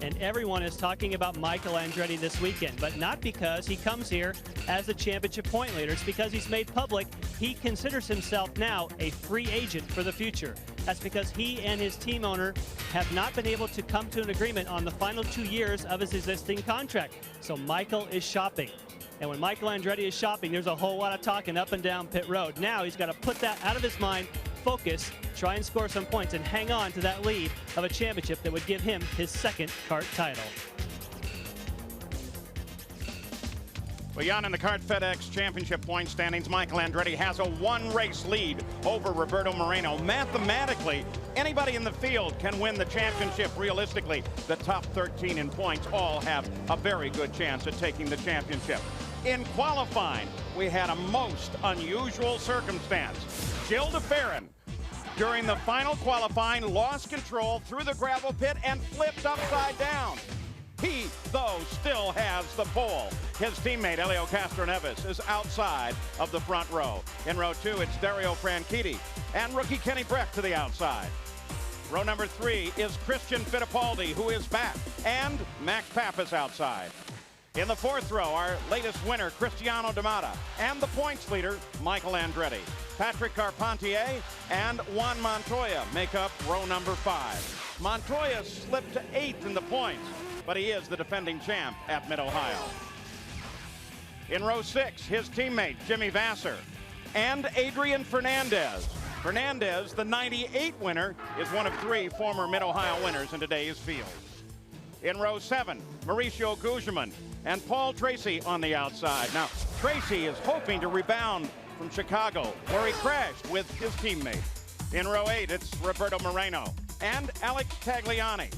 And everyone is talking about Michael Andretti this weekend, but not because he comes here as the championship point leader. It's because he's made public he considers himself now a free agent for the future. That's because he and his team owner have not been able to come to an agreement on the final 2 years of his existing contract. So Michael is shopping. And when Michael Andretti is shopping, there's a whole lot of talking up and down pit road. Now he's got to put that out of his mind, focus, try and score some points, and hang on to that lead of a championship that would give him his second kart title. Well, Jan, in the Kart FedEx Championship point standings, Michael Andretti has a one-race lead over Roberto Moreno. Mathematically, anybody in the field can win the championship. Realistically, the top 13 in points all have a very good chance at taking the championship. In qualifying, we had a most unusual circumstance. Gilles de Ferran, during the final qualifying, lost control through the gravel pit and flipped upside down. He, though, still has the pole. His teammate, Helio Castroneves, is outside of the front row. In row 2, it's Dario Franchitti and rookie Kenny Breck to the outside. Row number 3 is Christian Fittipaldi, who is back, and Max Pappas outside. In the 4th row, our latest winner, Cristiano D'Amata, and the points leader, Michael Andretti. Patrick Carpentier and Juan Montoya make up row number 5. Montoya slipped to 8th in the points, but he is the defending champ at Mid-Ohio. In row 6, his teammate, Jimmy Vasser, and Adrian Fernandez. Fernandez, the 98 winner, is one of 3 former Mid-Ohio winners in today's field. In row 7, Mauricio Gugelmin and Paul Tracy on the outside. Now, Tracy is hoping to rebound from Chicago, where he crashed with his teammate. In row 8, it's Roberto Moreno and Alex Tagliani.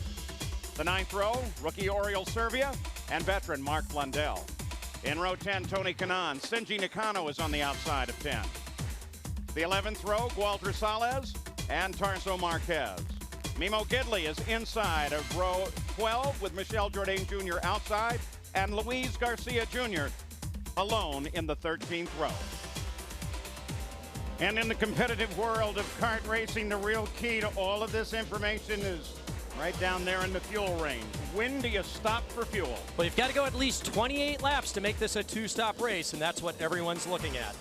The 9th row, rookie Oriol Servia and veteran Mark Blundell. In row 10, Tony Kanaan. Shinji Nakano is on the outside of 10. The 11th row, Gualter Salez and Tarso Marquez. Mimo Gidley is inside of row 12 with Michel Jourdain Jr. outside and Luis Garcia Jr. alone in the 13th row. And in the competitive world of kart racing, the real key to all of this information is right down there in the fuel range. When do you stop for fuel? Well, you've got to go at least 28 laps to make this a 2-stop race, and that's what everyone's looking at.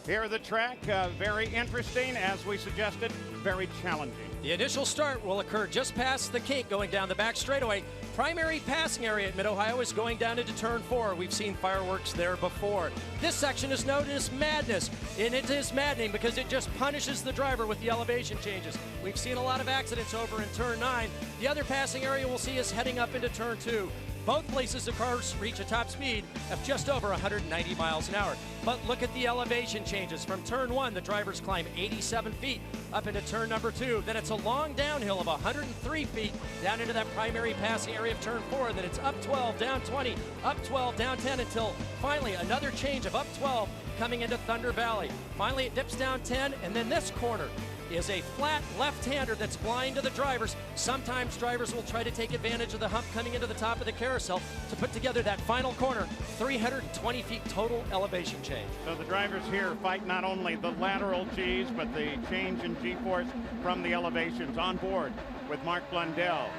Here the track, very interesting, as we suggested, very challenging. The initial start will occur just past the kink going down the back straightaway. Primary passing area at Mid-Ohio is going down into turn 4. We've seen fireworks there before. This section is known as madness, and it is maddening because it just punishes the driver with the elevation changes. We've seen a lot of accidents over in turn 9. The other passing area we'll see is heading up into turn 2. Both places the cars reach a top speed of just over 190 miles an hour. But look at the elevation changes. From turn 1, the drivers climb 87 feet up into turn number 2. Then it's a long downhill of 103 feet down into that primary passing area of turn 4. Then it's up 12, down 20, up 12, down 10 until finally another change of up 12 coming into Thunder Valley. Finally it dips down 10, and then this corner is a flat left-hander that's blind to the drivers. Sometimes drivers will try to take advantage of the hump coming into the top of the carousel to put together that final corner. 320 feet total elevation change. So the drivers here fight not only the lateral G's, but the change in G-force from the elevations. On board with Mark Blundell.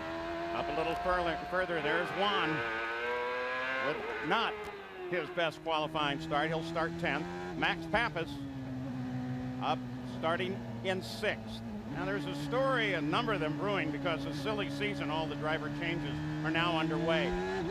Up a little further, there's Juan with not his best qualifying start. He'll start 10th. Max Pappas up starting in 6th. Now there's a story, a number of them brewing because of silly season. All the driver changes are now underway.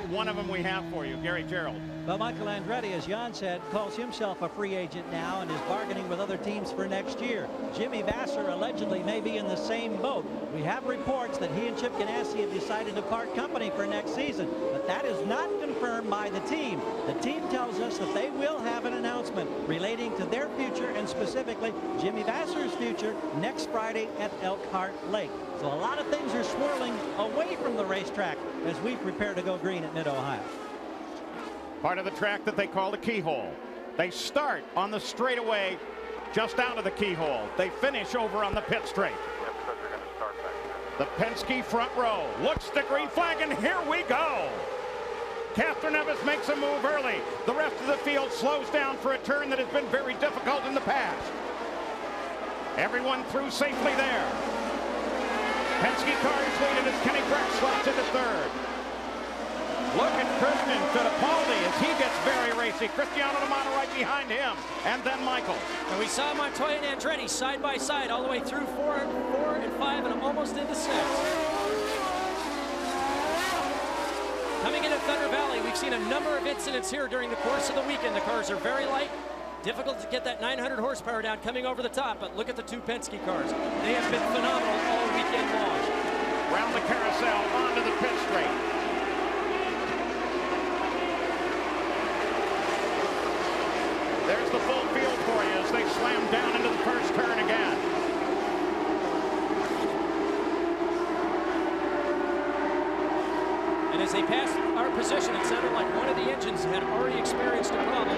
One of them we have for you, Gary Gerald. Well, Michael Andretti, as Jan said, calls himself a free agent now and is bargaining with other teams for next year. Jimmy Vasser allegedly may be in the same boat. We have reports that he and Chip Ganassi have decided to part company for next season, but that is not confirmed by the team. The team tells us that they will have an announcement relating to their future and specifically Jimmy Vasser's future next Friday at Elkhart Lake. So a lot of things are swirling away from the racetrack as we prepare to go green at Mid-Ohio. Part of the track that they call the keyhole. They start on the straightaway just out of the keyhole. They finish over on the pit straight. The Penske front row looks the green flag, and here we go. Castroneves makes a move early. The rest of the field slows down for a turn that has been very difficult in the past. Everyone through safely there. Penske cars leading as Kenny Breck Christian Fittipaldi as he gets very racy. Cristiano Romano right behind him. And then Michael. And we saw Montoya and Andretti side by side all the way through 4 and 5 and almost into 6. Coming into Thunder Valley, we've seen a number of incidents here during the course of the weekend. The cars are very light. Difficult to get that 900 horsepower down coming over the top, but look at the 2 Penske cars. They have been phenomenal all weekend long. Round the carousel, onto the pit straight. There's the full field for you as they slam down into the first turn again. And as they passed our position, it sounded like one of the engines had already experienced a problem.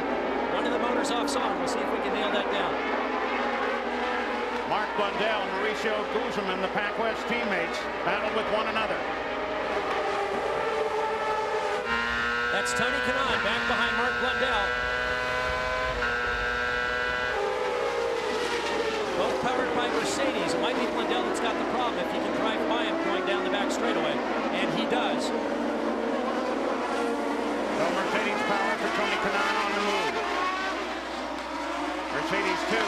One of the motors off on. We'll see if we can nail that down. Mark Blundell and Mauricio Guzman, the Pac West teammates, battled with one another. That's Tony Kanaan back behind Mark Blundell. Both powered by Mercedes. It might be Blundell that's got the problem if he can drive by him going down the back straightaway. And he does. So Mercedes power for Tony Kanaan on the move. Mercedes 2.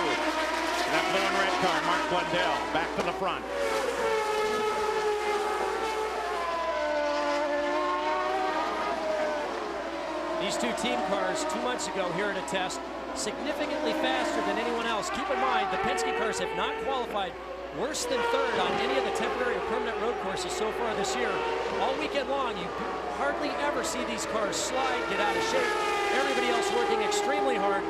That blue and red car, Mark Blundell, back to the front. These 2 team cars 2 months ago here at a test, significantly faster than anyone else. Keep in mind, the Penske cars have not qualified worse than 3rd on any of the temporary or permanent road courses so far this year. All weekend long, you hardly ever see these cars slide, get out of shape. Everybody else working extremely hard.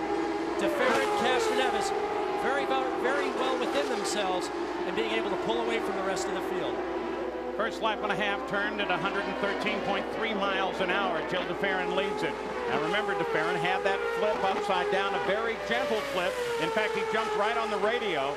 DeFerrin, Castroneves, very well within themselves and being able to pull away from the rest of the field. First lap and a half turned at 113.3 miles an hour. Jill DeFerrin leads it. Now remember, DeFerrin had that flip upside down, a very gentle flip. In fact, he jumped right on the radio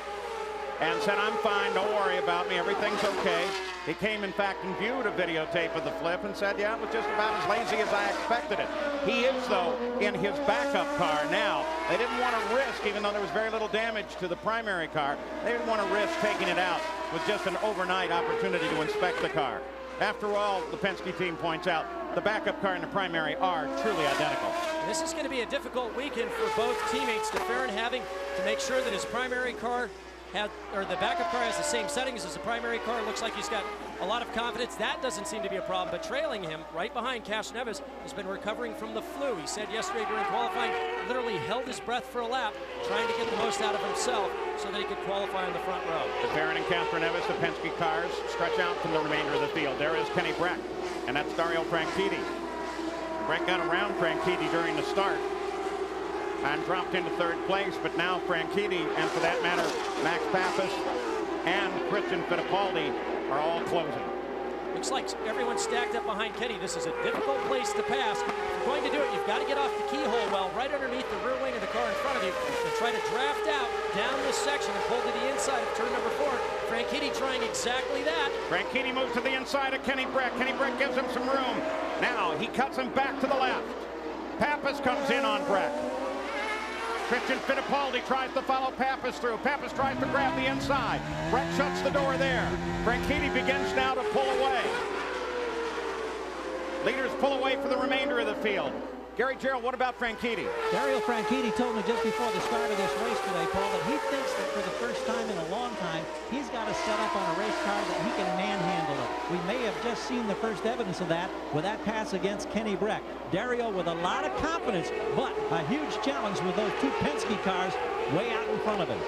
and said, "I'm fine, don't worry about me, everything's okay." He came, in fact, and viewed a videotape of the flip and said, "Yeah, it was just about as lazy as I expected it." He is, though, in his backup car now. They didn't want to risk, even though there was very little damage to the primary car, they didn't want to risk taking it out with just an overnight opportunity to inspect the car. After all, the Penske team points out, the backup car and the primary are truly identical. This is going to be a difficult weekend for both teammates. DeFerrin having to make sure that his primary car the backup car has the same settings as the primary car. Looks like he's got a lot of confidence. That doesn't seem to be a problem, but trailing him right behind Castroneves has been recovering from the flu. He said yesterday during qualifying, literally held his breath for a lap, trying to get the most out of himself so that he could qualify in the front row. DeFerrin and Castroneves, the Penske cars, stretch out from the remainder of the field. There is Kenny Breck, and that's Dario Franchitti. Breck got around Franchitti during the start and dropped into 3rd place, but now Franchitti, and for that matter, Max Pappas and Christian Fittipaldi are all closing. Looks like everyone's stacked up behind Kenny. This is a difficult place to pass. If you're going to do it, you've got to get off the keyhole well, right underneath the rear wing of the car in front of you, and try to draft out down this section and pull to the inside of turn number 4. Franchitti trying exactly that. Franchitti moves to the inside of Kenny Breck. Kenny Breck gives him some room. Now he cuts him back to the left. Pappas comes in on Breck. Christian Fittipaldi tries to follow Pappas through. Pappas tries to grab the inside. Breck shuts the door there. Franchitti begins now to pull away. Leaders pull away for the remainder of the field. Gary Gerald, what about Franchitti? Dario Franchitti told me just before the start of this race today, Paul, that he thinks that for the first time in a long time, he's got to set up on a race car that he can manhandle it. We may have just seen the first evidence of that with that pass against Kenny Breck. Dario with a lot of confidence, but a huge challenge with those 2 Penske cars way out in front of him.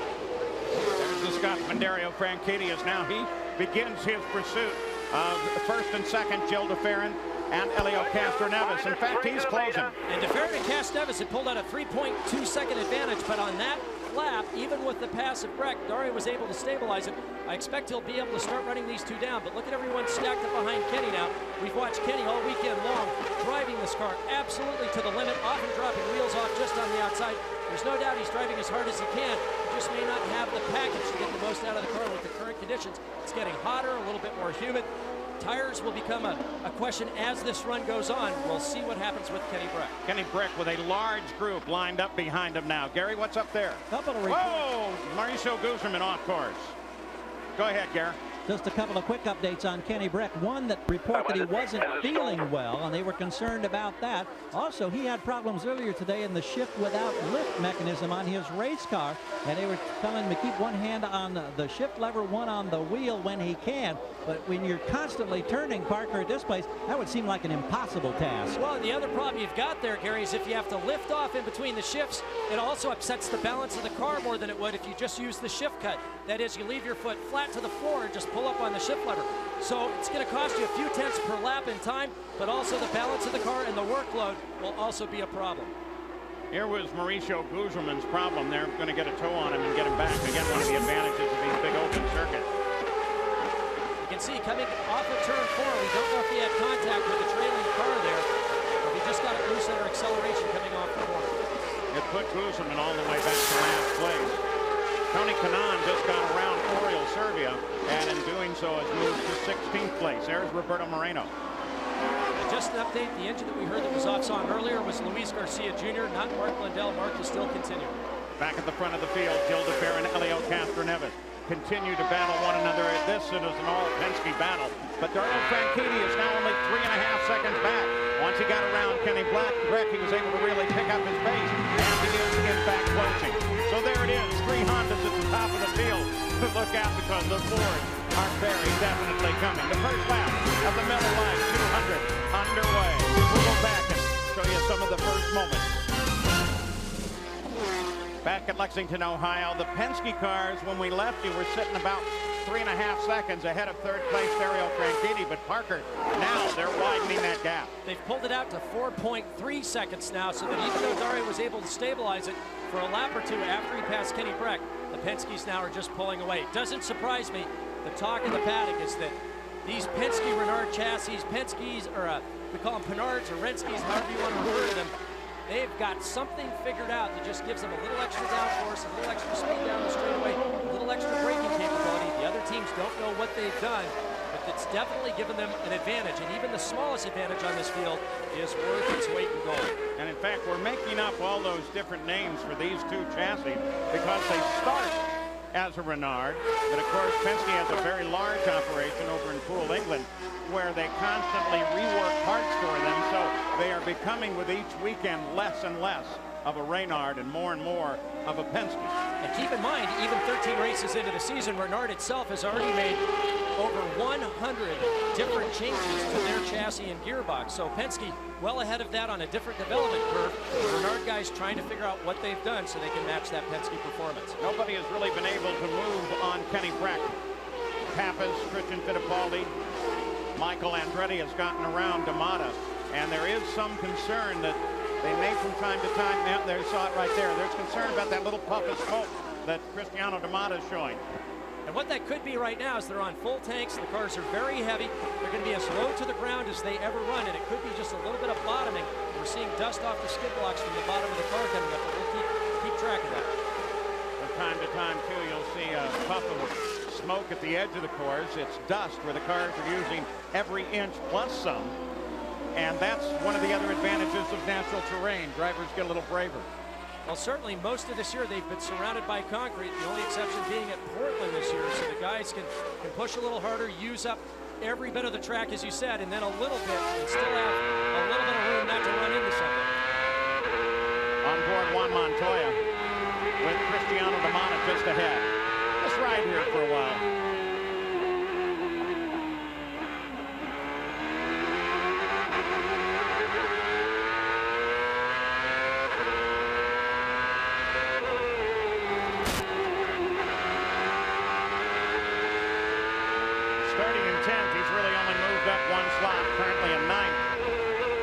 There's the Scotsman, Dario Franchitti, as now he begins his pursuit of 1st and 2nd, Jill DeFerrin and Elio Castroneves. In fact, he's closing. And DeFerrin and Castroneves had pulled out a 3.2-second advantage, but on that lap, even with the pass of Breck, Dario was able to stabilize it. I expect he'll be able to start running these 2 down, but look at everyone stacked up behind Kenny now. We've watched Kenny all weekend long driving this car absolutely to the limit, often dropping wheels off just on the outside. There's no doubt he's driving as hard as he can. He just may not have the package to get the most out of the car with the current conditions. It's getting hotter, a little bit more humid. Tires will become a question as this run goes on. We'll see what happens with Kenny Breck. Kenny Breck with a large group lined up behind him now. Gary, what's up there? Couple of Whoa! Mauricio Guzman off course. Go ahead, Gary. Just a couple of quick updates on Kenny Breck. One, that report that he wasn't feeling well, and they were concerned about that. Also, he had problems earlier today in the shift without lift mechanism on his race car, and they were telling him to keep one hand on the shift lever, one on the wheel when he can. But when you're constantly turning, Parker, at this place, that would seem like an impossible task. Well, the other problem you've got there, Gary, is if you have to lift off in between the shifts, it also upsets the balance of the car more than it would if you just use the shift cut. That is, you leave your foot flat to the floor and just pull up on the shift lever. So it's going to cost you a few tenths per lap in time, but also the balance of the car and the workload will also be a problem. Here was Mauricio Guzman's problem. They're going to get a toe on him and get him back. Again, one of the advantages of these big open circuits. You can see coming off of turn 4, we don't know if he had contact with the trailing car there, but he just got it loose under acceleration coming off the corner. It put Guzman all the way back to last place. Tony Kanaan just got around Oriol Servia, and in doing so has moved to 16th place. There's Roberto Moreno. And just an update, the engine that we heard that was off song earlier was Luis Garcia Jr., not Mark Lindell. Mark is still continuing. Back at the front of the field, Gil de Fer and Elio Castroneves continue to battle one another. This is an all Penske battle, but Darrell Franchitti is now only 3.5 seconds back. Once he got around Kenny Breck, he was able to really pick up his pace, and he is in fact closing. So there it is, 3 Hondas at the top of the field. Look out, because the Fords are very definitely coming. The first lap of the Miller Lite 200 underway. We'll go back and show you some of the first moments. Back at Lexington, Ohio, the Penske cars, when we left you, were sitting about 3.5 seconds ahead of third place Dario Franchitti, but Parker, now they're widening that gap. They've pulled it out to 4.3 seconds now, so that even though Dario was able to stabilize it for a lap or two after he passed Kenny Breck, the Penskes now are just pulling away. It doesn't surprise me. The talk in the paddock is that these Penske Renard chassis, Penske's, or we call them Penards or Renskis, however you want to refer to them, they've got something figured out that just gives them a little extra downforce, a little extra speed down the straightaway, a little extra braking capability. The other teams don't know what they've done, but it's definitely given them an advantage. And even the smallest advantage on this field is worth its weight in gold. And in fact, we're making up all those different names for these two chassis because they start as a Renard, but of course Penske has a very large operation over in Poole, England, where they constantly rework parts for them, so they are becoming with each weekend less and less of a Renard and more of a Penske. And keep in mind, even 13 races into the season, Renard itself has already made over 100 different changes to their chassis and gearbox. So Penske well ahead of that on a different development curve. The Renard guys trying to figure out what they've done so they can match that Penske performance. Nobody has really been able to move on Kenny Breck. Pappas, Christian Fittipaldi, Michael Andretti has gotten around D'Amata, and there is some concern that they may from time to time, they saw it right there, there's concern about that little puff of smoke that Cristiano D'Amata is showing. And what that could be right now is they're on full tanks, the cars are very heavy, they're going to be as low to the ground as they ever run, and it could be just a little bit of bottoming. We're seeing dust off the skid blocks from the bottom of the car coming up, but we'll keep track of that. From time to time, too, you'll see a puff of smoke at the edge of the course. It's dust where the cars are using every inch plus some, and that's one of the other advantages of natural terrain. Drivers get a little braver. Well, certainly most of this year they've been surrounded by concrete, the only exception being at Portland this year, so the guys can push a little harder, use up every bit of the track, as you said, and then a little bit, and still have a little bit of room not to run into something. On board Juan Montoya with Cristiano D'Amata just ahead. Let's ride here for a while. Currently in 9th.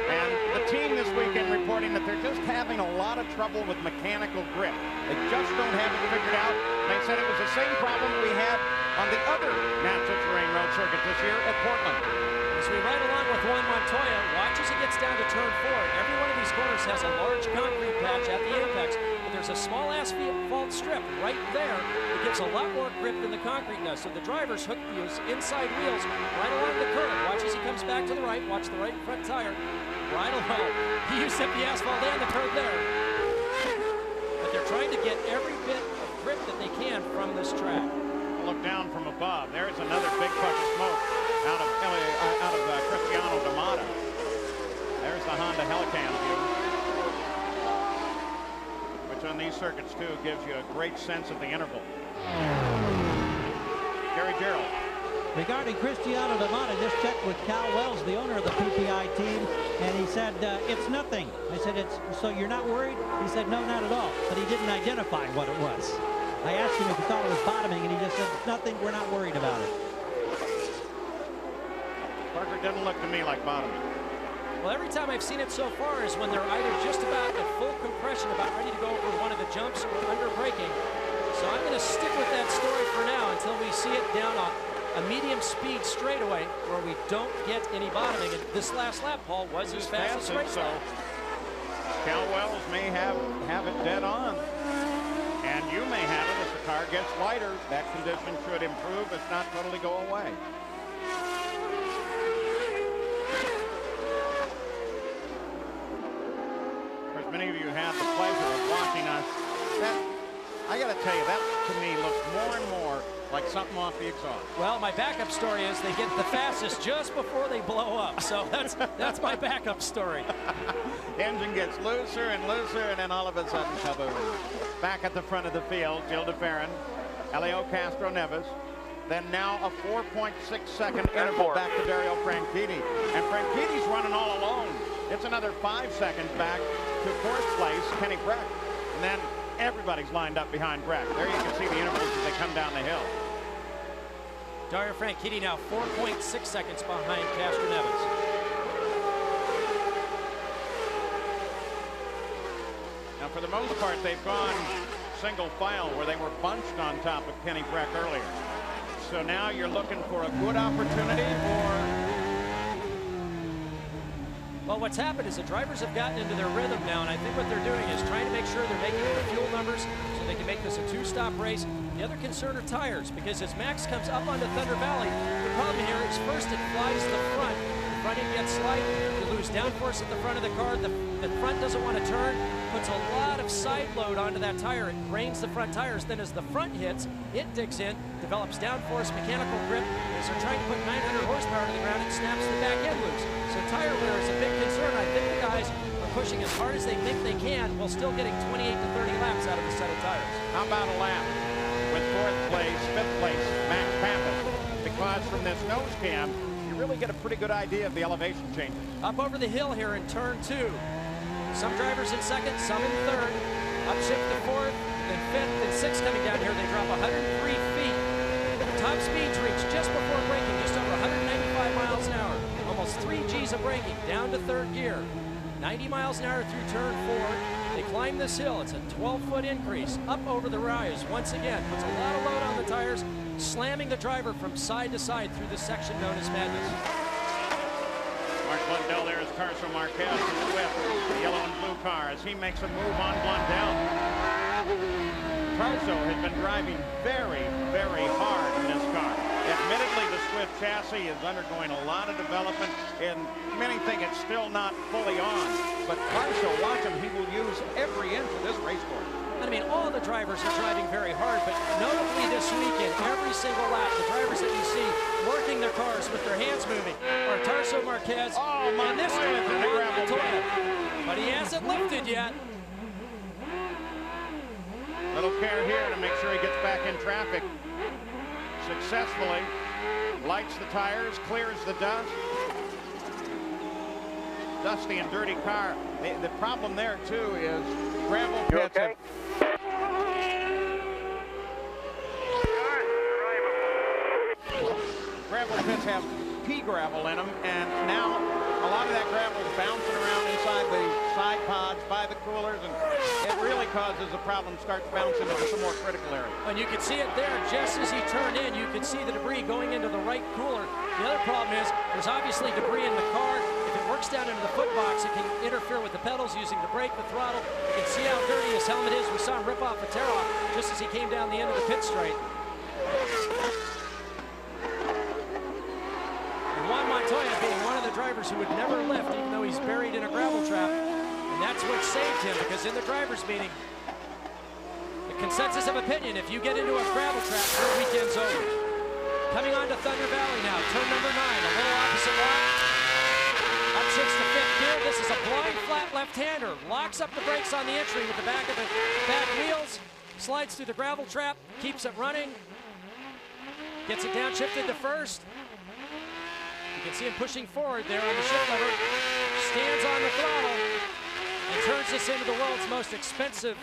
And the team this weekend reporting that they're just having a lot of trouble with mechanical grip. They just don't have it figured out. They said it was the same problem we had on the other natural terrain road circuit this year at Portland. As we ride along with Juan Montoya, watch as he gets down to turn 4. Every one of these corners has a large concrete patch at the apex, but there's a small asphalt strip right there that gives a lot more grip than the concrete does. So the drivers hook those inside wheels right along the curb. Watch as he comes back to the right. Watch the right front tire. Right along. He used up the asphalt and the curb there. But they're trying to get every bit of grip that they can from this track. a look down from above. There's another big puff of smoke out of Cristiano D'Amato. There's the Honda Helicam view, which on these circuits too gives you a great sense of the interval. Gary Gerald. Regarding Cristiano D'Amato, just checked with Cal Wells, the owner of the PPI team, and he said, it's nothing. I said, so you're not worried? He said, no, not at all. But he didn't identify what it was. I asked him if he thought it was bottoming, and he just said, it's nothing, we're not worried about it. Parker, didn't look to me like bottoming. Well, every time I've seen it so far is when they're either just about at full compression, about ready to go over one of the jumps, or under braking. So I'm going to stick with that story for now until we see it down a medium speed straightaway where we don't get any bottoming. And this last lap, Paul, was his fastest race. So Cal Wells may have it dead on. And you may have it as the car gets lighter. That condition should improve, if not totally go away. Of course, many of you had the pleasure of watching us. I got to tell you, that to me looks more and more like something off the exhaust. Well, my backup story is they get the fastest just before they blow up. So that's my backup story. Engine gets looser and looser, and then all of a sudden, kaboom. Back at the front of the field, Gil de Ferran, Elio Castro Neves. Then now a 4.6-second interval back to Dario Franchitti. And Franchitti's running all alone. It's another 5 seconds back to fourth place, Kenny Breck. And then everybody's lined up behind Breck. There you can see the intervals as they come down the hill. Dario Franchitti now 4.6 seconds behind Castro Neves. Now, for the most part, they've gone single file where they were bunched on top of Kenny Breck earlier. So now you're looking for a good opportunity or... Well, what's happened is the drivers have gotten into their rhythm now, and I think what they're doing is trying to make sure they're making the fuel numbers so they can make this a two-stop race. The other concern are tires, because as Max comes up onto Thunder Valley, the problem here is first it flies the front. The front end gets slight. You lose downforce at the front of the car. The front doesn't want to turn. Puts a lot of side load onto that tire. It grains the front tires. Then as the front hits, it digs in, develops downforce, mechanical grip. As they're trying to put 900 horsepower to the ground, it snaps the back end loose. So tire wear is a big concern. I think the guys are pushing as hard as they think they can while still getting 28 to 30 laps out of a set of tires. How about a lap with fourth place, fifth place, Max Pappas? Because from this nose cam, you really get a pretty good idea of the elevation changes. Up over the hill here in turn 2. Some drivers in second, some in third. Upshift to fourth, then fifth, and sixth coming down here. They drop 103 feet. Top speeds reach just before braking, just over 195 miles an hour. Almost 3 G's of braking, down to third gear. 90 miles an hour through turn 4. They climb this hill. It's a 12-foot increase up over the rise. Once again, puts a lot of load on the tires, slamming the driver from side to side through this section known as Madness. Mark Blundell there is Carson Marquez, the Swift, the yellow and blue car, as he makes a move on Blundell. Tarso has been driving very, very hard in this car. Admittedly, the Swift chassis is undergoing a lot of development, and many think it's still not fully on. But Tarso, watch him, he will use every inch of this race course. I mean, all the drivers are driving very hard, but notably this weekend, every single lap, the drivers that you see working their cars with their hands moving are Tarso Marquez and this one, Montoya. But he hasn't lifted yet. Little care here to make sure he gets back in traffic successfully. Lights the tires, clears the dust. Dusty and dirty car. The problem there too is gravel pits. Okay? Gravel pits have pea gravel in them, and now a lot of that gravel is bouncing around inside the side pods by the coolers, and it really causes a problem. Starts bouncing into some more critical areas. And you can see it there just as he turned in. You can see the debris going into the right cooler. The other problem is there's obviously debris in the car. If it works down into the foot box, it can interfere with the pedals using the brake, the throttle. You can see how dirty his helmet is. We saw him rip off a tear off just as he came down the end of the pit straight. And Juan Montoya being one of the drivers who would never lift, even though he's buried in a gravel trap. And that's what saved him, because in the driver's meeting, the consensus of opinion, if you get into a gravel trap, your weekend's over. Coming on to Thunder Valley now, turn number 9, a little opposite lock. Up 6 to 5th gear. This is a blind flat left-hander. Locks up the brakes on the entry with the back of the back wheels. Slides through the gravel trap, keeps it running. Gets it downshifted to first. You can see him pushing forward there on the shift lever. Stands on the throttle and turns this into the world's most expensive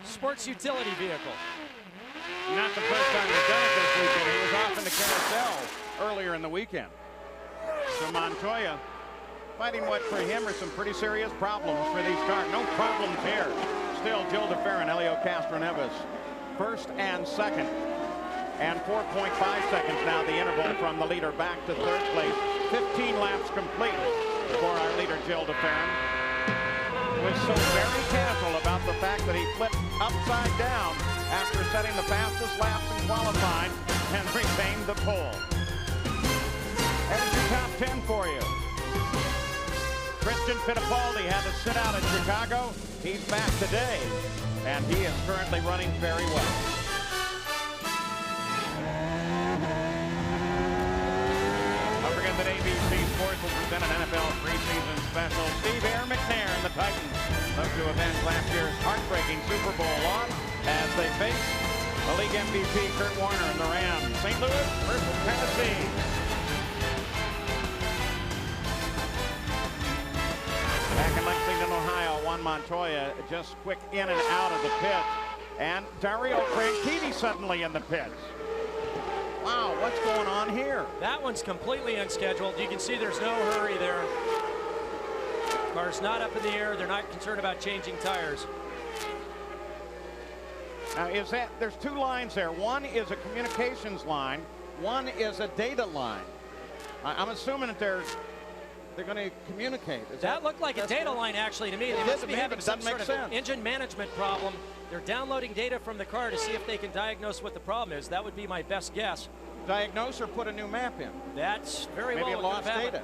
sports utility vehicle. Not the first time he's done it this weekend. He was off in the carousel earlier in the weekend. So Montoya fighting what for him are some pretty serious problems for these cars. No problems here. Still, Gil DeFerrin, Helio Castroneves, first and second. And 4.5 seconds now, the interval from the leader back to third place. 15 laps complete for our leader, Gil DeFerrin. Was so very casual about the fact that he flipped upside down after setting the fastest laps in qualifying and retained the pole. There's your top 10 for you. Christian Fittipaldi had to sit out in Chicago. He's back today, and he is currently running very well. Don't forget that ABC Sports will present an NFL preseason special. Steve Air McNair and the Titans look to avenge last year's heartbreaking Super Bowl loss as they face the league MVP Kurt Warner and the Rams. St. Louis versus Tennessee. Back in Lexington, Ohio, Juan Montoya just quick in and out of the pit. And Dario Franchitti suddenly in the pits. Wow, what's going on here? That one's completely unscheduled. You can see there's no hurry there. Car's not up in the air. They're not concerned about changing tires. Now, there's two lines there. One is a communications line. One is a data line. I'm assuming that they're going to communicate. That looked like a data line, actually, to me. They must be having some sort of engine management problem. They're downloading data from the car to see if they can diagnose what the problem is. That would be my best guess. Diagnose or put a new map in. That's very well. Maybe lost data.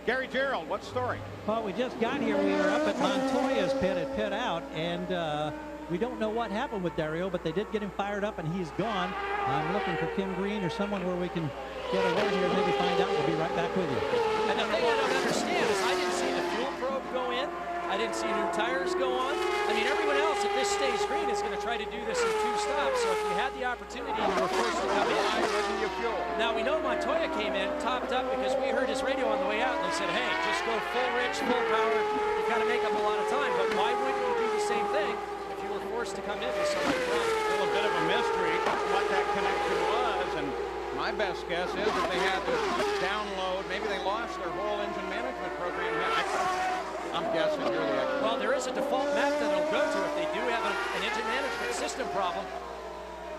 Gary Gerald, what story? Well, we just got here. We were up at Montoya's pit at pit out, and we don't know what happened with Dario, but they did get him fired up, and he's gone. I'm looking for Kim Green or someone where we can get a word here, maybe find out. We'll be right back with you. And the thing I don't understand is I didn't see the fuel probe go in. I didn't see new tires go on. I mean, everyone else, if this stays green, is going to try to do this in 2 stops. So if you had the opportunity, you were forced to come in. Now, we know Montoya came in, topped up, because we heard his radio on the way out, and they said, hey, just go full rich, full power. You've got to make up a lot of time. But why wouldn't you do the same thing if you were forced to come in with something wrong? A little bit of a mystery what that connection was, and my best guess is that they had to download, maybe they lost their whole engine management program. I'm guessing you're the expert. Well, there is a default map that it'll go to if they do have an engine management system problem.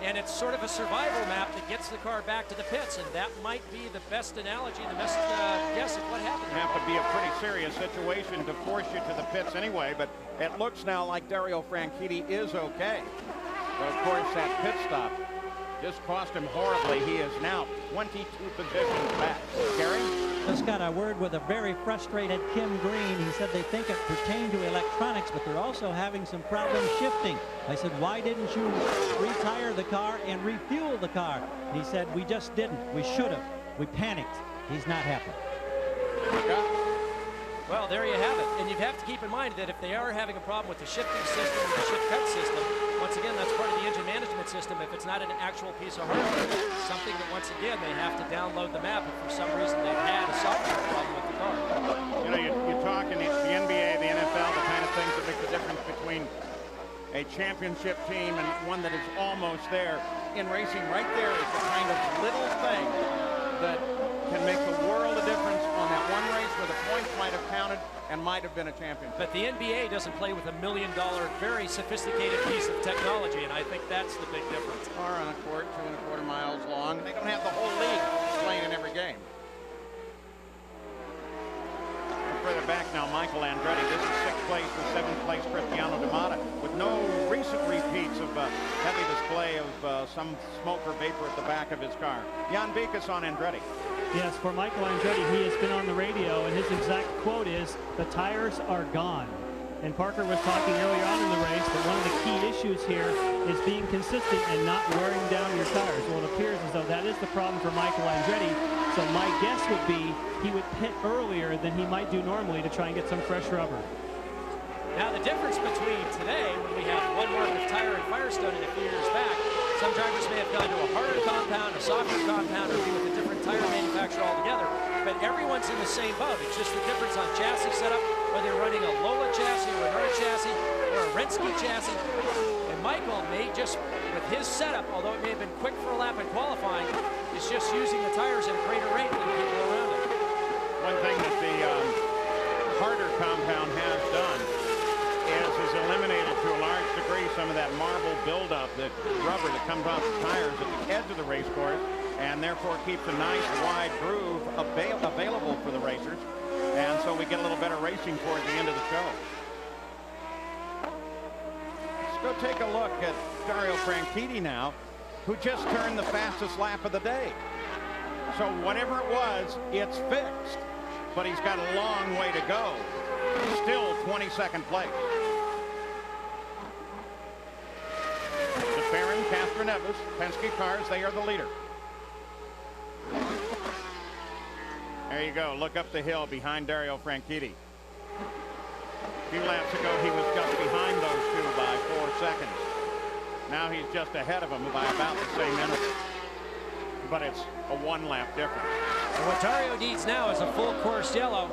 And it's sort of a survival map that gets the car back to the pits, and that might be the best analogy, the best guess of what happened. It'd have to be a pretty serious situation to force you to the pits anyway, but it looks now like Dario Franchitti is okay. But of course, that pit stop just cost him horribly. He is now 22 positions back. Gary? Just got a word with a very frustrated Kim Green. He said they think it pertained to electronics, but they're also having some problems shifting. I said, why didn't you retire the car and refuel the car? And he said, we just didn't. We should have. We panicked. He's not happy. Well, there you have it. And you have to keep in mind that if they are having a problem with the shifting system or the shift cut system, once again, that's part of the engine management system. If it's not an actual piece of hardware, it's something that, once again, they have to download the map if for some reason they've had a software problem with the car. You know, you talk in the NBA, the NFL, the kind of things that make the difference between a championship team and one that is almost there. In racing, right there is the kind of little thing that can make the world of difference on that one race where the points might have counted and might have been a championship. But the NBA doesn't play with $1 million, very sophisticated piece of technology, and I think that's the big difference. Car on a court 2¼ miles long. They don't have the whole league playing in every game. Further back now, Michael Andretti. This is 6th place and 7th place Cristiano D'Amata, with no recent repeats of heavy display of some smoke or vapor at the back of his car. Jan Beekes on Andretti. Yes, for Michael Andretti, he has been on the radio, and his exact quote is, the tires are gone. And Parker was talking earlier on in the race that one of the key issues here is being consistent and not wearing down your tires. Well, it appears as though that is the problem for Michael Andretti. So my guess would be he would pit earlier than he might do normally to try and get some fresh rubber. Now the difference between today, when we have one work of tire and Firestone, and a few years back, some drivers may have gone to a harder compound, a softer compound, or be with a different tire manufacturer altogether. But everyone's in the same boat. It's just the difference on chassis setup, whether you're running a Lola chassis or a Renard chassis or a Renski chassis. And Michael may just, with his setup, although it may have been quick for a lap in qualifying, is just using the tires at a greater rate than people around it. One thing that the harder compound has done is eliminated to a large degree some of that marble buildup, that rubber that comes off the tires at the edge of the race course, and therefore keeps a nice wide groove available for the racers. And so we get a little better racing towards the end of the show. Let's go take a look at Dario Franchitti now, who just turned the fastest lap of the day. So whatever it was, it's fixed. But he's got a long way to go. Still 22nd place. DeFerrin, Castroneves, Penske cars, they are the leader. There you go. Look up the hill behind Dario Franchitti. A few laps ago, he was just behind those two by 4 seconds. Now he's just ahead of them by about the same interval. But it's a one-lap difference. And what Dario needs now is a full course yellow,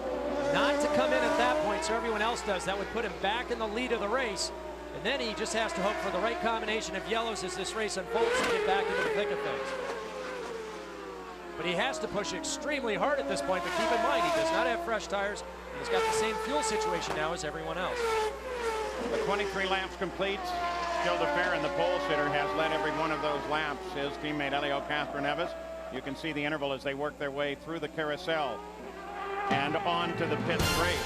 not to come in at that point so everyone else does. That would put him back in the lead of the race. And then he just has to hope for the right combination of yellows as this race unfolds to get back into the thick of things. But he has to push extremely hard at this point, but keep in mind, he does not have fresh tires, and he's got the same fuel situation now as everyone else. The 23 laps complete. Still DeFerrin, the pole sitter, has led every one of those laps. His teammate Elio Castroneves. You can see the interval as they work their way through the carousel and on to the pit straight.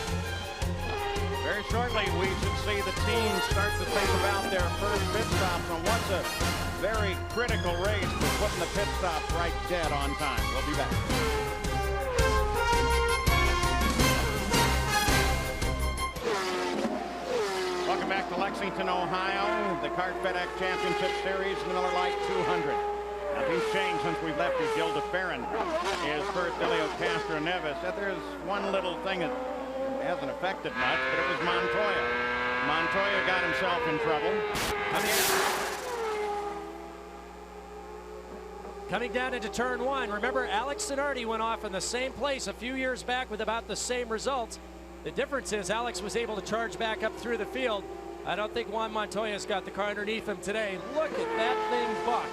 Very shortly, we should see the teams start to think about their first pit stops on what's a very critical race for putting the pit stops right dead on time. We'll be back. Welcome back to Lexington, Ohio. The Kart FedEx Championship Series, Miller Lite 200. Nothing's changed since we left you. Gil DeFerrin is first. Elio Castroneves. There's one little thing that hasn't affected much, but it was Montoya. Montoya got himself in trouble. Coming down into turn one, remember Alex Zanardi went off in the same place a few years back with about the same results. The difference is Alex was able to charge back up through the field. I don't think Juan Montoya's got the car underneath him today. Look at that thing buck.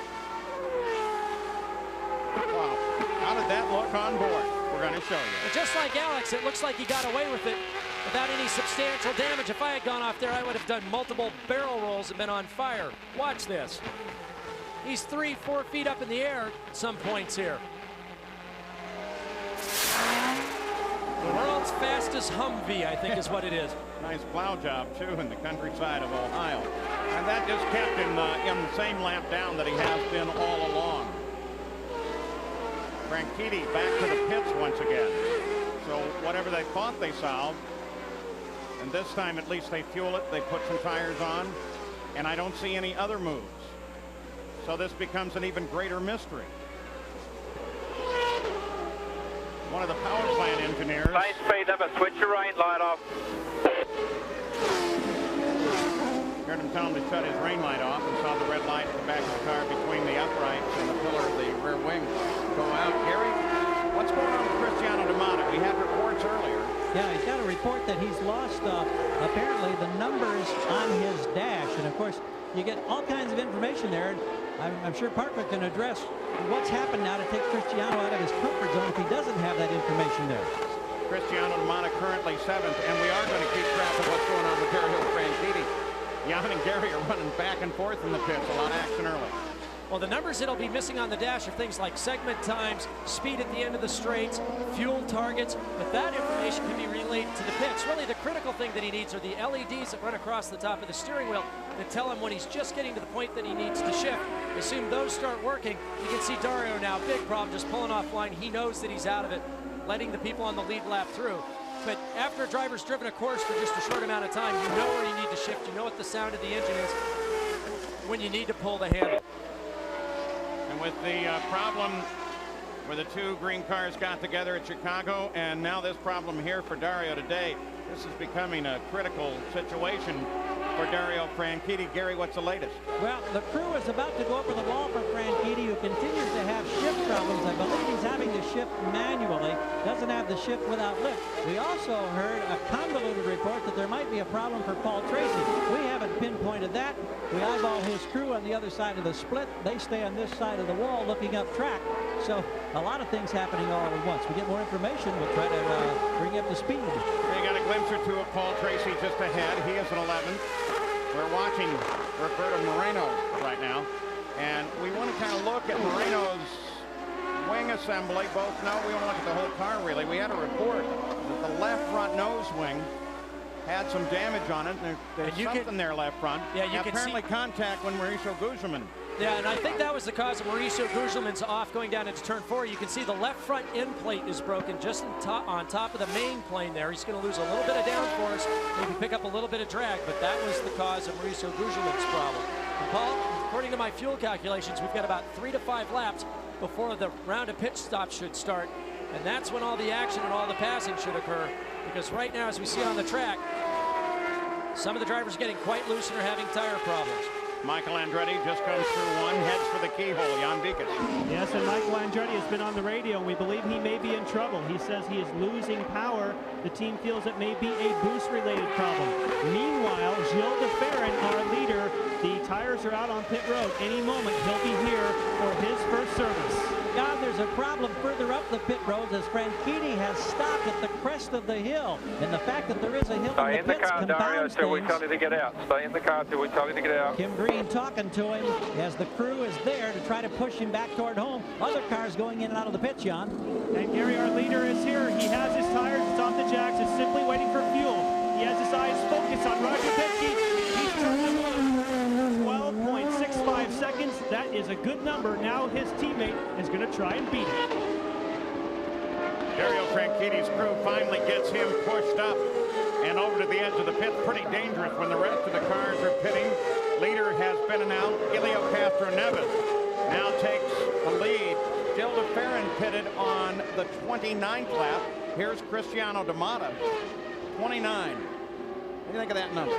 Wow, how did that look on board? We're going to show you. But just like Alex, it looks like he got away with it without any substantial damage. If I had gone off there, I would have done multiple barrel rolls and been on fire. Watch this. He's 3-4 feet up in the air at some points here. The world's fastest Humvee, I think, is what it is. Nice plow job, too, in the countryside of Ohio. And that just kept him in the same lap down that he has been all along. Franchitti back to the pits once again. So whatever they thought they solved, and this time at least they fuel it, they put some tires on, and I don't see any other moves. So this becomes an even greater mystery. One of the power plant engineers. Line speed up, switch your rain light off. Heard him tell him to shut his rain light off and saw the red light at the back of the car between the uprights and the pillar of the rear wing go out. Gary, what's going on with Cristiano D'Amata? We had reports earlier. Yeah, he's got a report that he's lost apparently the numbers on his dash, and of course you get all kinds of information there. I'm sure Parker can address what's happened now to take Cristiano out of his comfort zone if he doesn't have that information there. Cristiano D'Amata currently 7th, and we are going to keep track of what's going on with Dario Franchitti. Jan and Gary are running back and forth in the pits. A lot of action early. Well, the numbers that'll be missing on the dash are things like segment times, speed at the end of the straights, fuel targets, but that information can be relayed to the pits. Really, the critical thing that he needs are the LEDs that run across the top of the steering wheel that tell him when he's just getting to the point that he needs to shift. As soon as those start working, you can see Dario now, big problem, just pulling offline. He knows that he's out of it, letting the people on the lead lap through. but after a driver's driven a course for just a short amount of time, you know where you need to shift. You know what the sound of the engine is when you need to pull the handle. And with the problem where the two green cars got together at Chicago, and now this problem here for Dario today, this is becoming a critical situation for Dario Franchitti. Gary, what's the latest? Well, the crew is about to go over the wall for Franchitti, who continues to have shift problems. I believe he's having to shift manually, doesn't have the shift without lift. We also heard a convoluted report that there might be a problem for Paul Tracy. We haven't pinpointed that. We eyeball his crew on the other side of the split. They stay on this side of the wall looking up track. So a lot of things happening all at once. We get more information, we'll try to bring you up to speed. They got a glimpse or two of Paul Tracy just ahead. He is an 11th. We're watching Roberto Moreno right now, and we want to kind of look at Moreno's wing assembly. We want to look at the whole car, really. We had a report that the left front nose wing had some damage on it. There's something there left front. Yeah, you can apparently see contact when Mauricio Gugelmin. Yeah, and I think that was the cause of Mauricio Gugelmin's off going down into turn 4. You can see the left front end plate is broken just on top of the main plane there. He's going to lose a little bit of downforce, maybe pick up a little bit of drag, but that was the cause of Mauricio Gugelmin's problem. And Paul, according to my fuel calculations, we've got about 3 to 5 laps before the round of pit stops should start, and that's when all the action and all the passing should occur, because right now, as we see on the track, some of the drivers are getting quite loose and are having tire problems. Michael Andretti just comes through one, heads for the keyhole. Jan Bikas. Yes, and Michael Andretti has been on the radio, and we believe he may be in trouble. He says he is losing power. The team feels it may be a boost-related problem. Meanwhile, Gilles de Ferran, our leader, the tires are out on pit road. Any moment, he'll be here for his first service. Now there's a problem further up the pit road as Franchitti has stopped at the crest of the hill. And the fact that there is a hill Stay in the pits car, Dario, confounds till we things. tell you to get out. Stay in the car till we tell you to get out. Kim Green talking to him as the crew is there to try to push him back toward home. Other cars going in and out of the pits, Jan. And Gary, our leader, is here. He has his tires. It's off the jacks. It's simply waiting for fuel. He has his eyes focused on Roger Penske. He's turned 12.65 seconds. That is a good number. Now his teammate is going to try and beat it. Dario Franchitti's crew finally gets him pushed up and over to the edge of the pit. Pretty dangerous when the rest of the cars are pitting. Leader has been announced. Helio Castroneves now takes the lead. Gilles de Ferran pitted on the 29th lap. Here's Cristiano D'Amata, 29. What do you think of that number?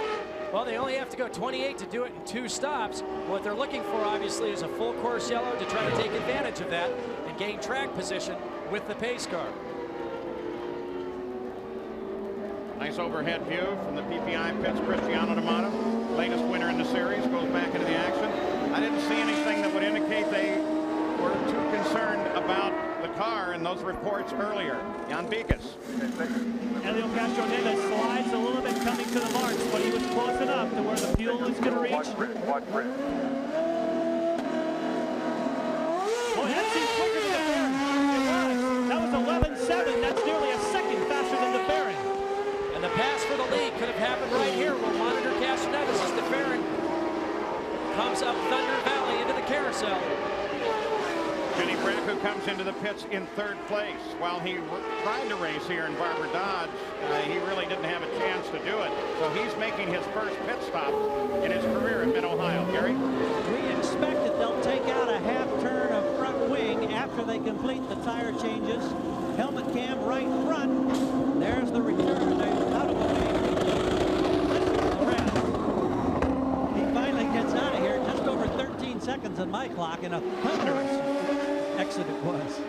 Well, they only have to go 28 to do it in 2 stops. What they're looking for, obviously, is a full course yellow to try to take advantage of that and gain track position with the pace car. Nice overhead view from the PPI pits. Cristiano D'Amata, latest winner in the series, goes back into the action. I didn't see anything that would indicate they were too concerned about the car in those reports earlier. Jan Bikas. Helio Castroneves slides a little bit coming to the marks, but he was close enough to where the fuel is going to reach. Watch Britt. Boy, that seems quicker than the Ferran. It was. That was 11.7. That's nearly a second faster than the Ferran. And the pass for the lead could have happened right here. We'll monitor Castroneves as the Ferran comes up Thunder Valley into the carousel. Kenny Brack, who comes into the pits in 3rd place. While he tried to race here in Barber Dodge, he really didn't have a chance to do it. So he's making his first pit stop in his career at Mid-Ohio. Gary? We expect that they'll take out a half turn of front wing after they complete the tire changes. Helmet cam right front. There's the return. Out of the way. He finally gets out of here. Just over 13 seconds on my clock, and a thunderous exit it was.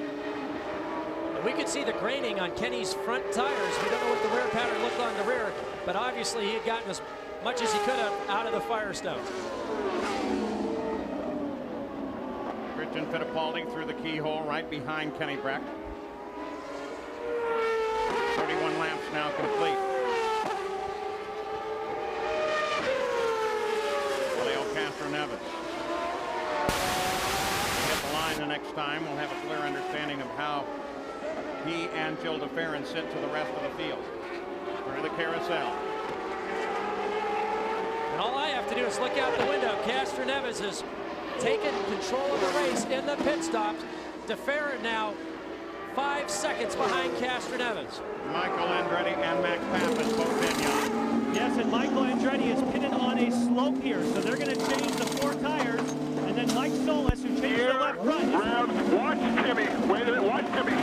We could see the graining on Kenny's front tires. We don't know what the wear pattern looked on the rear, but obviously he had gotten as much as he could have out of the Firestone. Christian Fittipaldi through the keyhole right behind Kenny Brack. 31 laps now complete. Helio Castroneves. The next time we'll have a clear understanding of how he and Gilles de Ferran sit to the rest of the field through the carousel. And all I have to do is look out the window. Castroneves has taken control of the race in the pit stops. De Ferran now 5 seconds behind Castroneves. Michael Andretti and Max Pappas both in, Jan. Yes, and Michael Andretti is pitted on a slope here, so they're going to change the 4 tires. And then Mike Solis, who changes the left front. Watch Jimmy. Wait a minute. Watch Jimmy.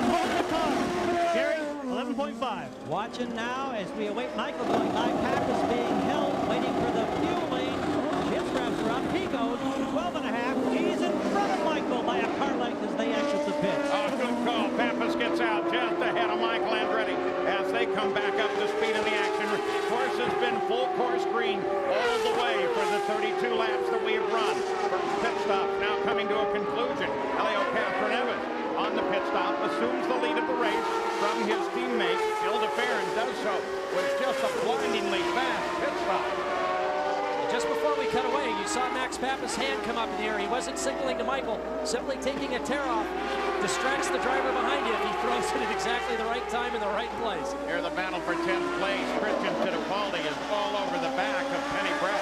Gary, 11.5. Watching now as we await Michael going by. Pappas being held, waiting for the fueling. His reps are up. He goes 12.5. He's in front of Michael by a car length as they exit the pits. Oh, good call. Pappas gets out just ahead of Michael Andretti as they come back up to speed in the action. Course has been full course green all the way for the 32 laps that we have run. First pit stop now coming to a conclusion. Helio Castroneves on the pit stop assumes the lead of the race from his teammate. Gil de Ferran does so with just a blindingly fast pit stop. Just before we cut away, you saw Max Pappas' hand come up in the air. He wasn't signaling to Michael, simply taking a tear off. Distracts the driver behind you if he throws it at exactly the right time in the right place. Here the battle for 10th place. Christian Fittipaldi is all over the back of Penny Brett.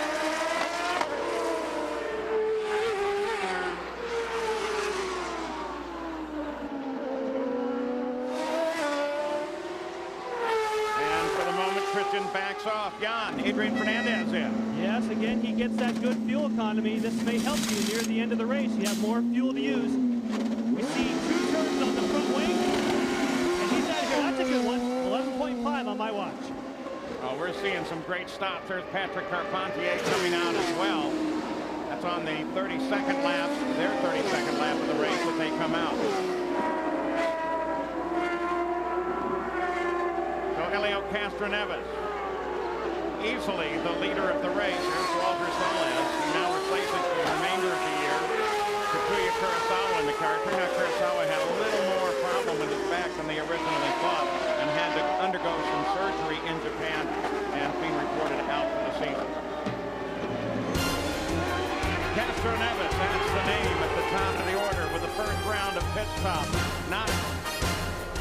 And for the moment, Christian backs off. Jan, Adrian Fernandez in. Yes, again, he gets that good fuel economy. This may help you near the end of the race. You have more fuel to use. We see 2 turns on the front wing. And he's out here. That's a good one. 11.5 on my watch. Oh, we're seeing some great stops. There's Patrick Carpentier coming out as well. That's on the 32nd lap, their 32nd lap of the race that they come out. So Helio Castroneves, easily the leader of the race. Here's Walter Solis, who now replaces for the remainder of the year Takuya Kurosawa in the car. Turned out Kurosawa had a little more problem with his back than they originally thought and had to undergo some surgery in Japan and being reported out for the season. Castroneves, that's the name at the top of the order with the first round of pit stop. Not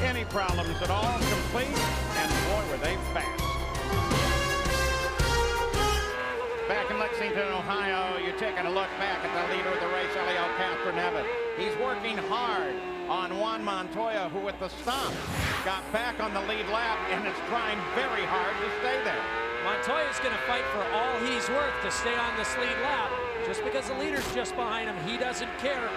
any problems at all, complete, and boy, were they fast. Back in Lexington, Ohio, you're taking a look back at the leader of the race, Helio Castroneves. He's working hard on Juan Montoya, who at the stop got back on the lead lap and is trying very hard to stay there. Montoya's going to fight for all he's worth to stay on this lead lap. Just because the leader's just behind him, he doesn't care.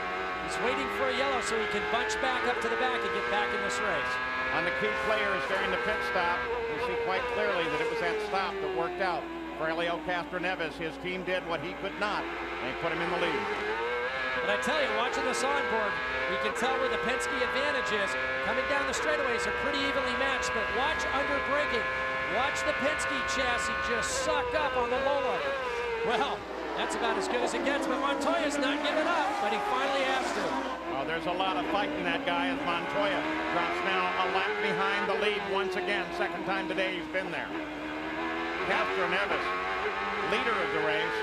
He's waiting for a yellow so he can bunch back up to the back and get back in this race. On the key players during the pit stop, we see quite clearly that it was that stop that worked out for Helio Castroneves. His team did what he could not. They put him in the lead. But I tell you, watching this onboard, you can tell where the Penske advantage is. Coming down the straightaways are pretty evenly matched, but watch under braking. Watch the Penske chassis just suck up on the Lola. Well, that's about as good as it gets, but Montoya's not giving up, but he finally has to. Well, there's a lot of fight in that guy as Montoya drops now a lap behind the lead once again. Second time today he's been there. Castroneves, leader of the race,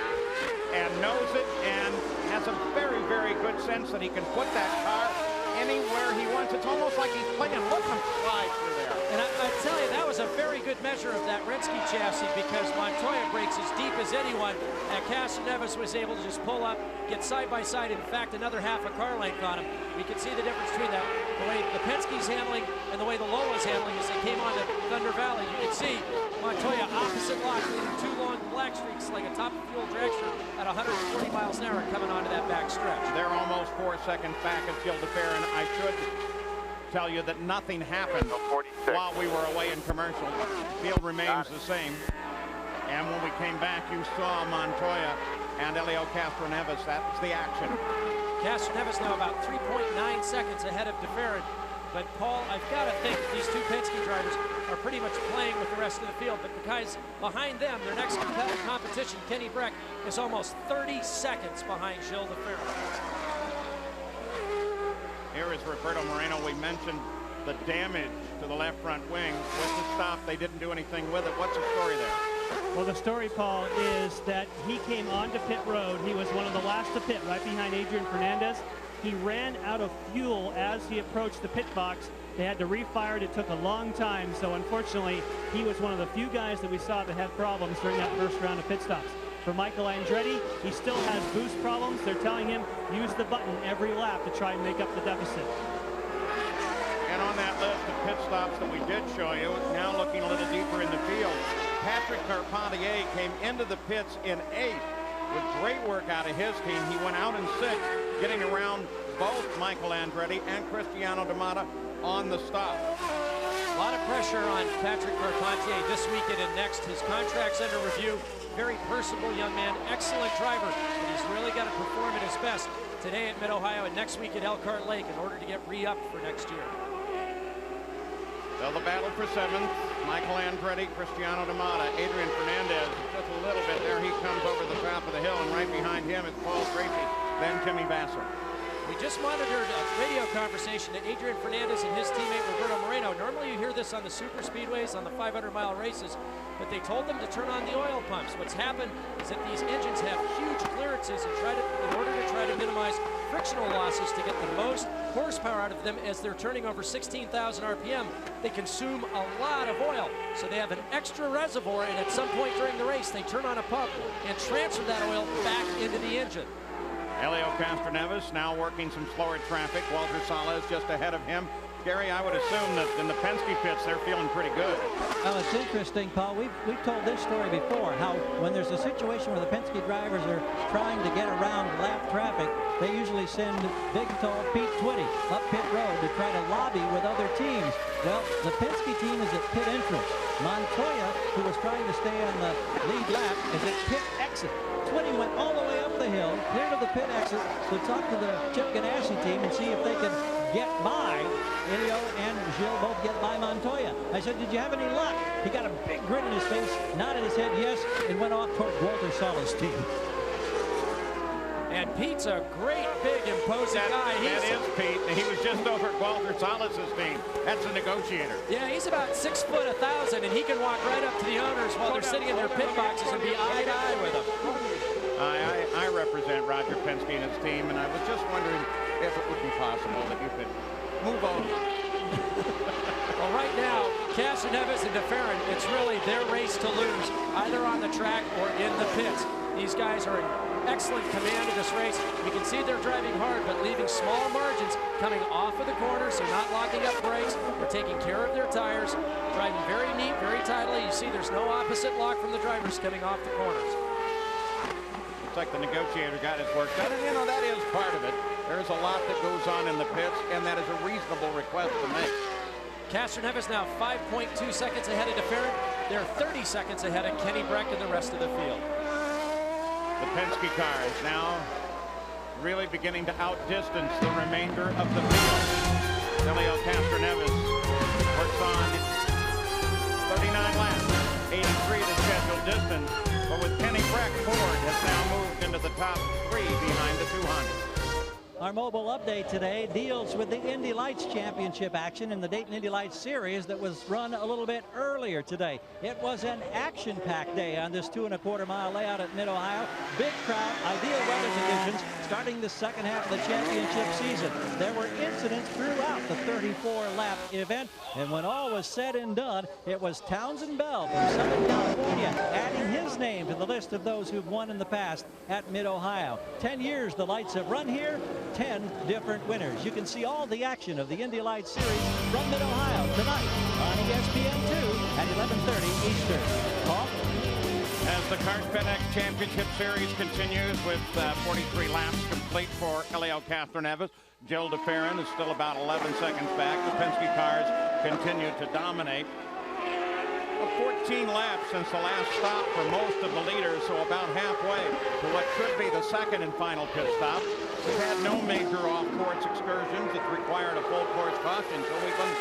and knows it and has a very, very good sense that he can put that car anywhere he wants. It's almost like he's playing look him slide through there. And I tell you, that was a very good measure of that Rinsky chassis because Montoya breaks as deep as anyone, and Castroneves was able to just pull up, get side by side, in fact, another half a car length on him. We can see the difference between that, the way the Penske's handling and the way the Lola's handling as they came on to Thunder Valley. You can see Montoya opposite lock, leading 2 long black streaks like a top fuel dragster at 140 miles an hour coming onto that back stretch. They're almost 4 seconds back as Gil de Ferran. I should tell you that nothing happened while we were away in commercial. The field remains the same. And when we came back, you saw Montoya and Helio Castroneves. That was the action. Castroneves now about 3.9 seconds ahead of de Ferran. But Paul, I've got to think these 2 Penske drivers are pretty much playing with the rest of the field. But the guys behind them, their next competition, Kenny Breck, is almost 30 seconds behind Gil de Ferran. Here is Roberto Moreno. We mentioned the damage to the left front wing. With the stop, they didn't do anything with it. What's the story there? Well, the story, Paul, is that he came onto pit road. He was one of the last to pit, right behind Adrian Fernandez. He ran out of fuel as he approached the pit box. They had to refire it. It took a long time. So, unfortunately, he was one of the few guys that we saw that had problems during that first round of pit stops. For Michael Andretti, he still has boost problems. They're telling him use the button every lap to try and make up the deficit. And And on that list of pit stops that we did show you, now looking a little deeper in the field, Patrick Carpentier came into the pits in 8th with great work out of his team. He went out in 6th, getting around both Michael Andretti and Cristiano D'Amata on the stop. A lot of pressure on Patrick Carpentier this weekend and next. His contract's under review. Very personable young man, excellent driver, but he's really got to perform at his best today at Mid-Ohio and next week at Elkhart Lake in order to get re-upped for next year. So the battle for 7th, Michael Andretti, Cristiano D'Amata, Adrian Fernandez, just a little bit there. He comes over the top of the hill, and right behind him it's Paul Tracy, then Jimmy Vasser. We just monitored a radio conversation that Adrian Fernandez and his teammate Roberto Moreno. Normally you hear this on the super speedways, on the 500-mile races, but they told them to turn on the oil pumps. What's happened is that these engines have huge clearances in order to try to minimize frictional losses to get the most horsepower out of them as they're turning over 16,000 RPM. They consume a lot of oil, so they have an extra reservoir, and at some point during the race they turn on a pump and transfer that oil back into the engine. Helio Castroneves now working some slower traffic. Walter Salas just ahead of him. Gary, I would assume that in the Penske pits, they're feeling pretty good. Well, it's interesting, Paul. We've told this story before, how when there's a situation where the Penske drivers are trying to get around lap traffic, they usually send big, tall Pete Twitty up pit road to try to lobby with other teams. Well, the Penske team is at pit entrance. Montoya, who was trying to stay on the lead lap, is at pit exit. Twitty went all the way up the hill, clear to the pit exit, to talk to the Chip Ganassi team and see if they could get by. Elio and Gilles both get by Montoya. I said, did you have any luck? He got a big grin in his face, nodded his head yes, and went off toward Walter Salas' team. And Pete's a great, big, imposing guy. That is Pete. He was just over at Walter Salas' team. That's a negotiator. Yeah, he's about 6 foot 1,000, and he can walk right up to the owners while they're sitting in their pit boxes and be eye to eye with them. I represent Roger Penske and his team, and I was just wondering if it would be possible that you could move on. Well, right now, Castroneves and DeFerrin, it's really their race to lose, either on the track or in the pits. These guys are in excellent command of this race. You can see they're driving hard, but leaving small margins coming off of the corners, so not locking up brakes. They're taking care of their tires, driving very neat, very tidily. You see there's no opposite lock from the drivers coming off the corners. Looks like the negotiator got his work done, and you know, that is part of it. There's a lot that goes on in the pits, and that is a reasonable request to make. Castroneves now 5.2 seconds ahead of DeFerrin. They're 30 seconds ahead of Kenny Breck and the rest of the field. The Penske car is now really beginning to outdistance the remainder of the field. Helio Castroneves works on 39 laps, 83 the scheduled distance, but with Kenny Breck, Ford has now moved into the top 3 behind the 200. Our mobile update today deals with the Indy Lights Championship action in the Dayton Indy Lights Series that was run a little bit earlier today. It was an action-packed day on this 2¼ mile layout at Mid-Ohio. Big crowd, ideal weather conditions, starting the second half of the championship season. There were incidents throughout the 34-lap event, and when all was said and done, it was Townsend Bell from Southern California adding his name to the list of those who've won in the past at Mid-Ohio. 10 years the Lights have run here, 10 different winners. You can see all the action of the Indy Lights Series from Mid-Ohio tonight on ESPN2 at 11:30 Eastern. Paul? As the Kart FedEx Championship Series continues with 43 laps complete for Helio Castroneves, Gilles DeFerrin is still about 11 seconds back. The Penske cars continue to dominate. 14 laps since the last stop for most of the leaders, so about halfway to what should be the second and final pit stop. We've had no major off-course excursions that required a full course caution, so we've been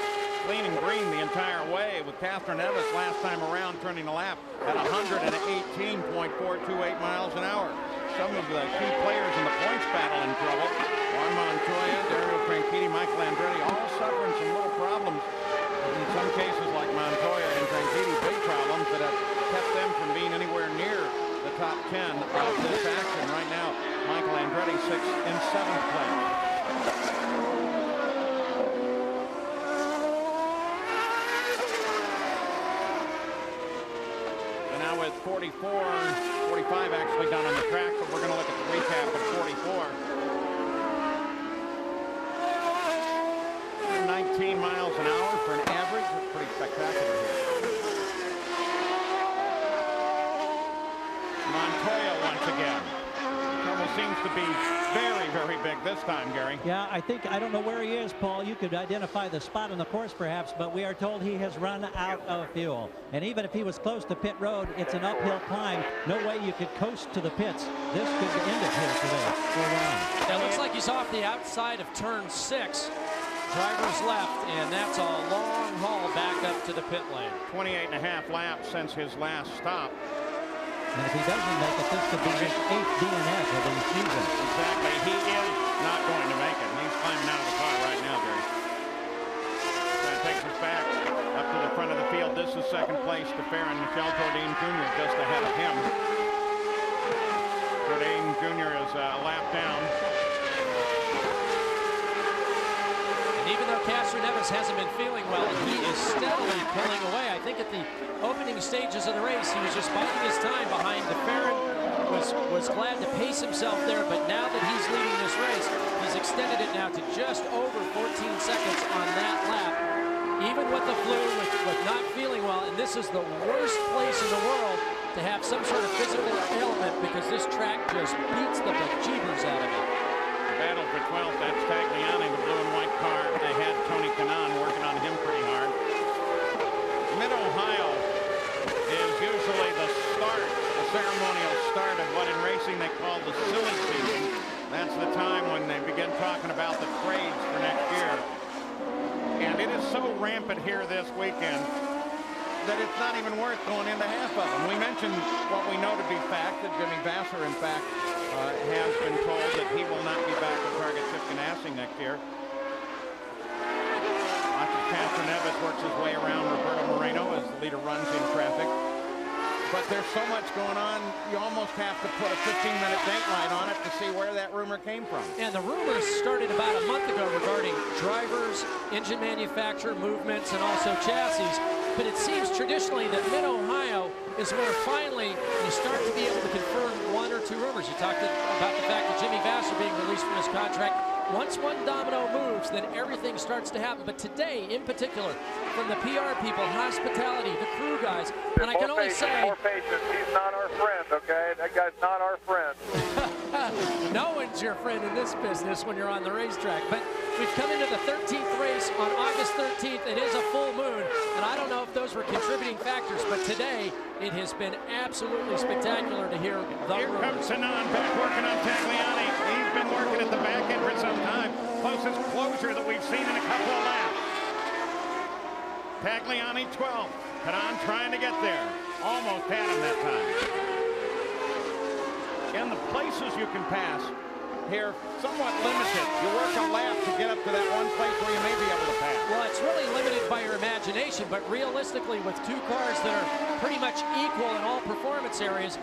clean and green the entire way, with Castroneves last time around turning a lap at 118.428 miles an hour. Some of the key players in the points battle in trouble. Juan Montoya, Dario Franchitti, Michael Andretti, all suffering some little problems. In some cases, like Montoya and Franchitti, big problems that have kept them from being anywhere near the top 10 of this action. Right now, Michael Andretti 6th and 7th place. And now with 45 actually done on the track, but we're going to look at the recap of 44. 19 17 miles an hour for an average. That's pretty spectacular here. Montoya once again. Trouble seems to be very, very big this time, Gary. Yeah, I don't know where he is, Paul. You could identify the spot on the course perhaps, but we are told he has run out of fuel. And even if he was close to pit road, it's an uphill climb. No way you could coast to the pits. This could end it here today for Ron. It looks like he's off the outside of turn 6. Driver's left, and that's a long haul back up to the pit lane. 28.5 laps since his last stop. And if he doesn't make it, this could be his 8th DNF of the season. Exactly. He is not going to make it. He's climbing out of the car right now, Gary. That takes us back up to the front of the field. This is second place to Farron. Michel Jourdain Jr. just ahead of him. Jourdain Jr. is a lap down. Even though Castro Neves hasn't been feeling well, he is steadily pulling away. I think at the opening stages of the race, he was just biding his time behind the Farron. Was glad to pace himself there, but now that he's leading this race, he's extended it now to just over 14 seconds on that lap. Even with the flu, with not feeling well, and this is the worst place in the world to have some sort of physical ailment because this track just beats the bejeebers out of it. Battle for 12th. That's Tagliani, the blue and white car. They had Tony Kanaan working on him pretty hard. Mid-Ohio is usually the start, the ceremonial start of what in racing they call the silly season. That's the time when they begin talking about the trades for next year. And it is so rampant here this weekend that it's not even worth going into half of them. We mentioned what we know to be fact, that Jimmy Vasser, in fact, has been told that he will not be back at Target Chip Ganassi next year. Watches Castro Neves works his way around Roberto Moreno as the leader runs in traffic. But there's so much going on, you almost have to put a 15-minute date light on it to see where that rumor came from. And the rumors started about a month ago regarding drivers, engine manufacturer movements, and also chassis. But it seems traditionally that Mid-Ohio is where finally you start to be able to confirm one or two rumors. You talked about the fact that Jimmy Vasser being released from his contract. Once one domino moves, then everything starts to happen. But today, in particular, from the PR people, hospitality, the crew guys, and I can only say... More patience. He's not our friend, okay? That guy's not our friend. No one's your friend in this business when you're on the racetrack. But we've come into the 13th race on August 13th. It is a full moon, and I don't know if those were contributing factors, but today it has been absolutely spectacular to hear the Here rumors. comes Sanan back working on Tagliani. He's been working at the back end for some time. Closest closure that we've seen in a couple of laps. Tagliani 12. Kanaan trying to get there. Almost had him that time. And the places you can pass here somewhat limited. You work a lap to get up to that one place where you may be able to pass. Well, it's really limited by your imagination, but realistically, with two cars that are pretty much equal in all performance areas,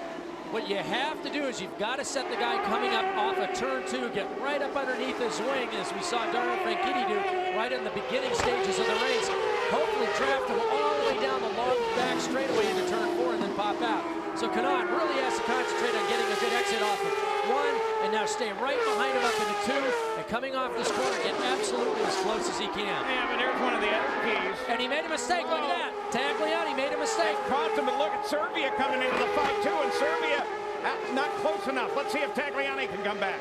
what you have to do is you've got to set the guy coming up off of turn 2, get right up underneath his wing, as we saw Dario Franchitti do right in the beginning stages of the race. Hopefully draft him all the way down the long back straightaway into turn 4 and then pop out. So Kanaan really has to concentrate on getting a good exit off of 1 and now stay right behind him up into 2 and coming off this corner get absolutely as close as he can. Yeah, but here's one of the other keys. And he made a mistake. Look at that. Tagliani made a mistake. Crossed him, but look at Serbia coming into the fight too, and Serbia not close enough. Let's see if Tagliani can come back.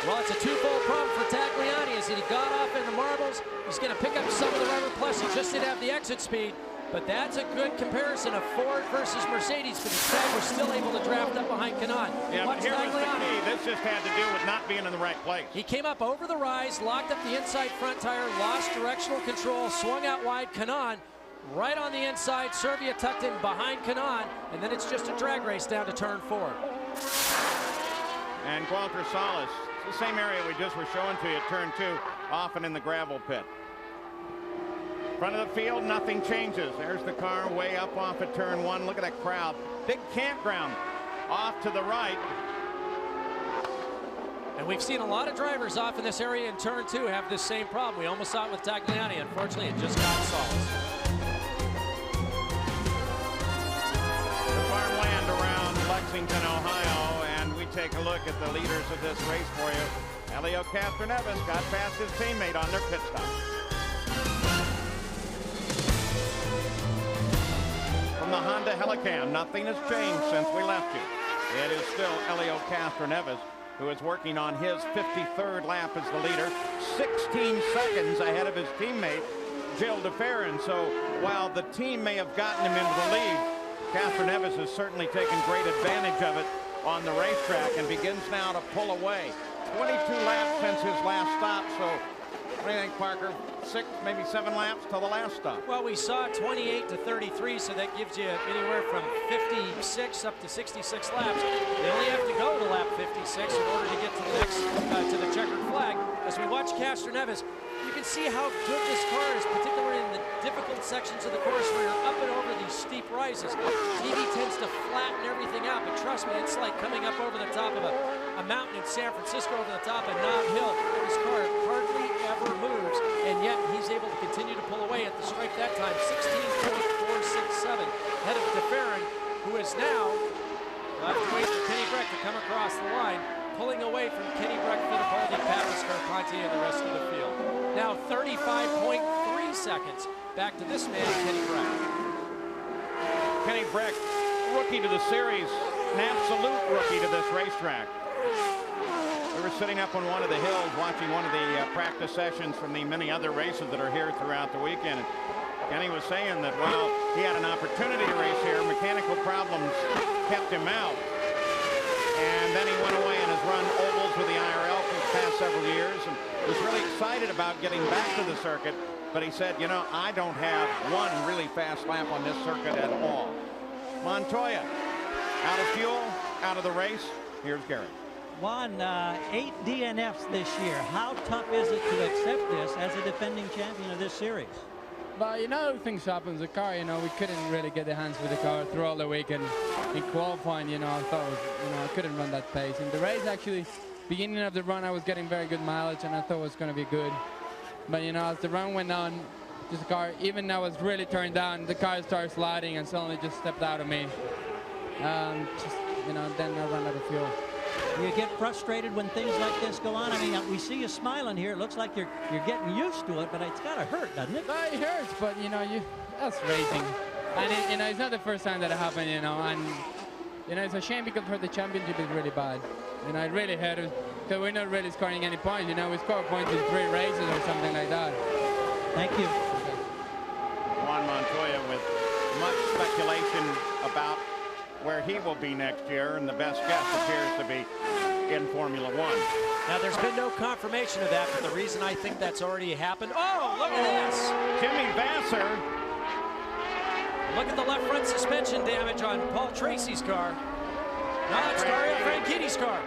Well, it's a twofold problem for Tagliani as he got off in the marbles. He's going to pick up some of the rubber, plus he just didn't have the exit speed. But that's a good comparison of Ford versus Mercedes, but instead we're still able to draft up behind Kanaan. Yeah, but here was the key. This just had to do with not being in the right place. He came up over the rise, locked up the inside front tire, lost directional control, swung out wide. Kanaan right on the inside. Serbia tucked in behind Kanaan, and then it's just a drag race down to turn 4. And Walter Salas, the same area we just were showing to you at turn 2, often in the gravel pit. Front of the field, nothing changes. There's the car way up off at turn 1. Look at that crowd. Big campground off to the right. And we've seen a lot of drivers off in this area in turn 2 have this same problem. We almost saw it with Tagliani. Unfortunately, it just got Salas. The farmland around Lexington, Ohio, and we take a look at the leaders of this race for you. Helio Castroneves got past his teammate on their pit stop. From the Honda Helican, nothing has changed since we left you. It is still Helio Castroneves, who is working on his 53rd lap as the leader, 16 seconds ahead of his teammate, Gil de Ferran. So while the team may have gotten him into the lead, Castroneves has certainly taken great advantage of it on the racetrack and begins now to pull away. 22 laps since his last stop, so what do you think, Parker? 6, maybe 7 laps till the last stop. Well, we saw 28 to 33, so that gives you anywhere from 56 up to 66 laps. They only have to go to lap 56 in order to get to the next, to the checkered flag. As we watch Castroneves, you can see how good this car is, particularly in the difficult sections of the course where you're up and over these steep rises. TV tends to flatten everything out, but trust me, it's like coming up over the top of a mountain in San Francisco, over the top of Nob Hill. This car hardly ever moves, and yet he's able to continue to pull away at the stripe that time, 16.467, ahead of de Ferran, who is now, we'll have to wait for Kenny Breck to come across the line, pulling away from Kenny Breck, Fittipaldi, Pappas, Scarpante, and the rest of the field. Now 35.3 seconds. Back to this man, Kenny Breck. Kenny Breck, rookie to the series, an absolute rookie to this racetrack. We were sitting up on one of the hills watching one of the practice sessions from the many other races that are here throughout the weekend. Kenny was saying that while he had an opportunity to race here, mechanical problems kept him out. And then he went away and has run ovals with the IRL for the past several years and was really excited about getting back to the circuit. But he said, you know, I don't have one really fast lap on this circuit at all. Montoya, out of fuel, out of the race. Here's Gary. Won 8 DNFs this year. How tough is it to accept this as a defending champion of this series? But, you know, things happen. The car, you know, we couldn't really get the hands with the car throughout the weekend. In qualifying, you know, I thought, I couldn't run that pace. In the race, actually, beginning of the run, I was getting very good mileage, and I thought it was going to be good. But, you know, as the run went on, just the car, even though it was really turned down, the car started sliding and suddenly just stepped out of me. Just, you know, then I ran out of fuel. You get frustrated when things like this go on. I mean, we see you smiling here. It looks like you're getting used to it, but it's got to hurt, doesn't it? Well, it hurts, but, you know, that's racing. And, you know, it's not the first time that it happened, you know, and, you know, it's a shame because for the championship is really bad. You know, it really hurt us because we're not really scoring any points. You know, we score points in 3 races or something like that. Thank you. Juan Montoya with much speculation about where he will be next year, and the best guess appears to be in Formula One. Now, there's been no confirmation of that, but the reason I think that's already happened. Oh, look at this. Jimmy Vasser. Look at the left front suspension damage on Paul Tracy's car. Now that's Dario Franchitti's car.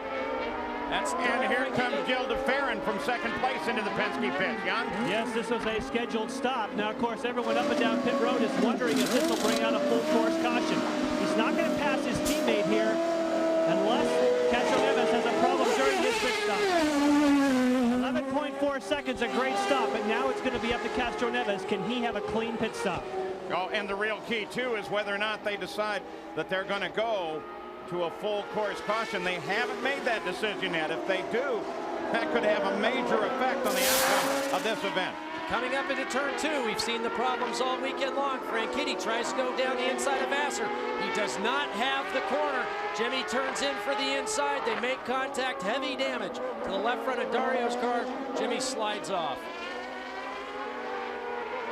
And here comes Gil de Ferran from second place into the Penske pit. Jan? Yes, this was a scheduled stop. Now, of course, everyone up and down pit road is wondering if this will bring out a full course caution. He's not going to pass his teammate here unless Castroneves has a problem during this pit stop. 11.4 seconds, a great stop, but now it's going to be up to Castroneves. Can he have a clean pit stop? Oh, and the real key, too, is whether or not they decide that they're going to go to a full course caution. They haven't made that decision yet. If they do, that could have a major effect on the outcome of this event. Coming up into turn 2, we've seen the problems all weekend long. Franchitti tries to go down the inside of Vasser. He does not have the corner. Jimmy turns in for the inside. They make contact, heavy damage to the left front of Dario's car. Jimmy slides off.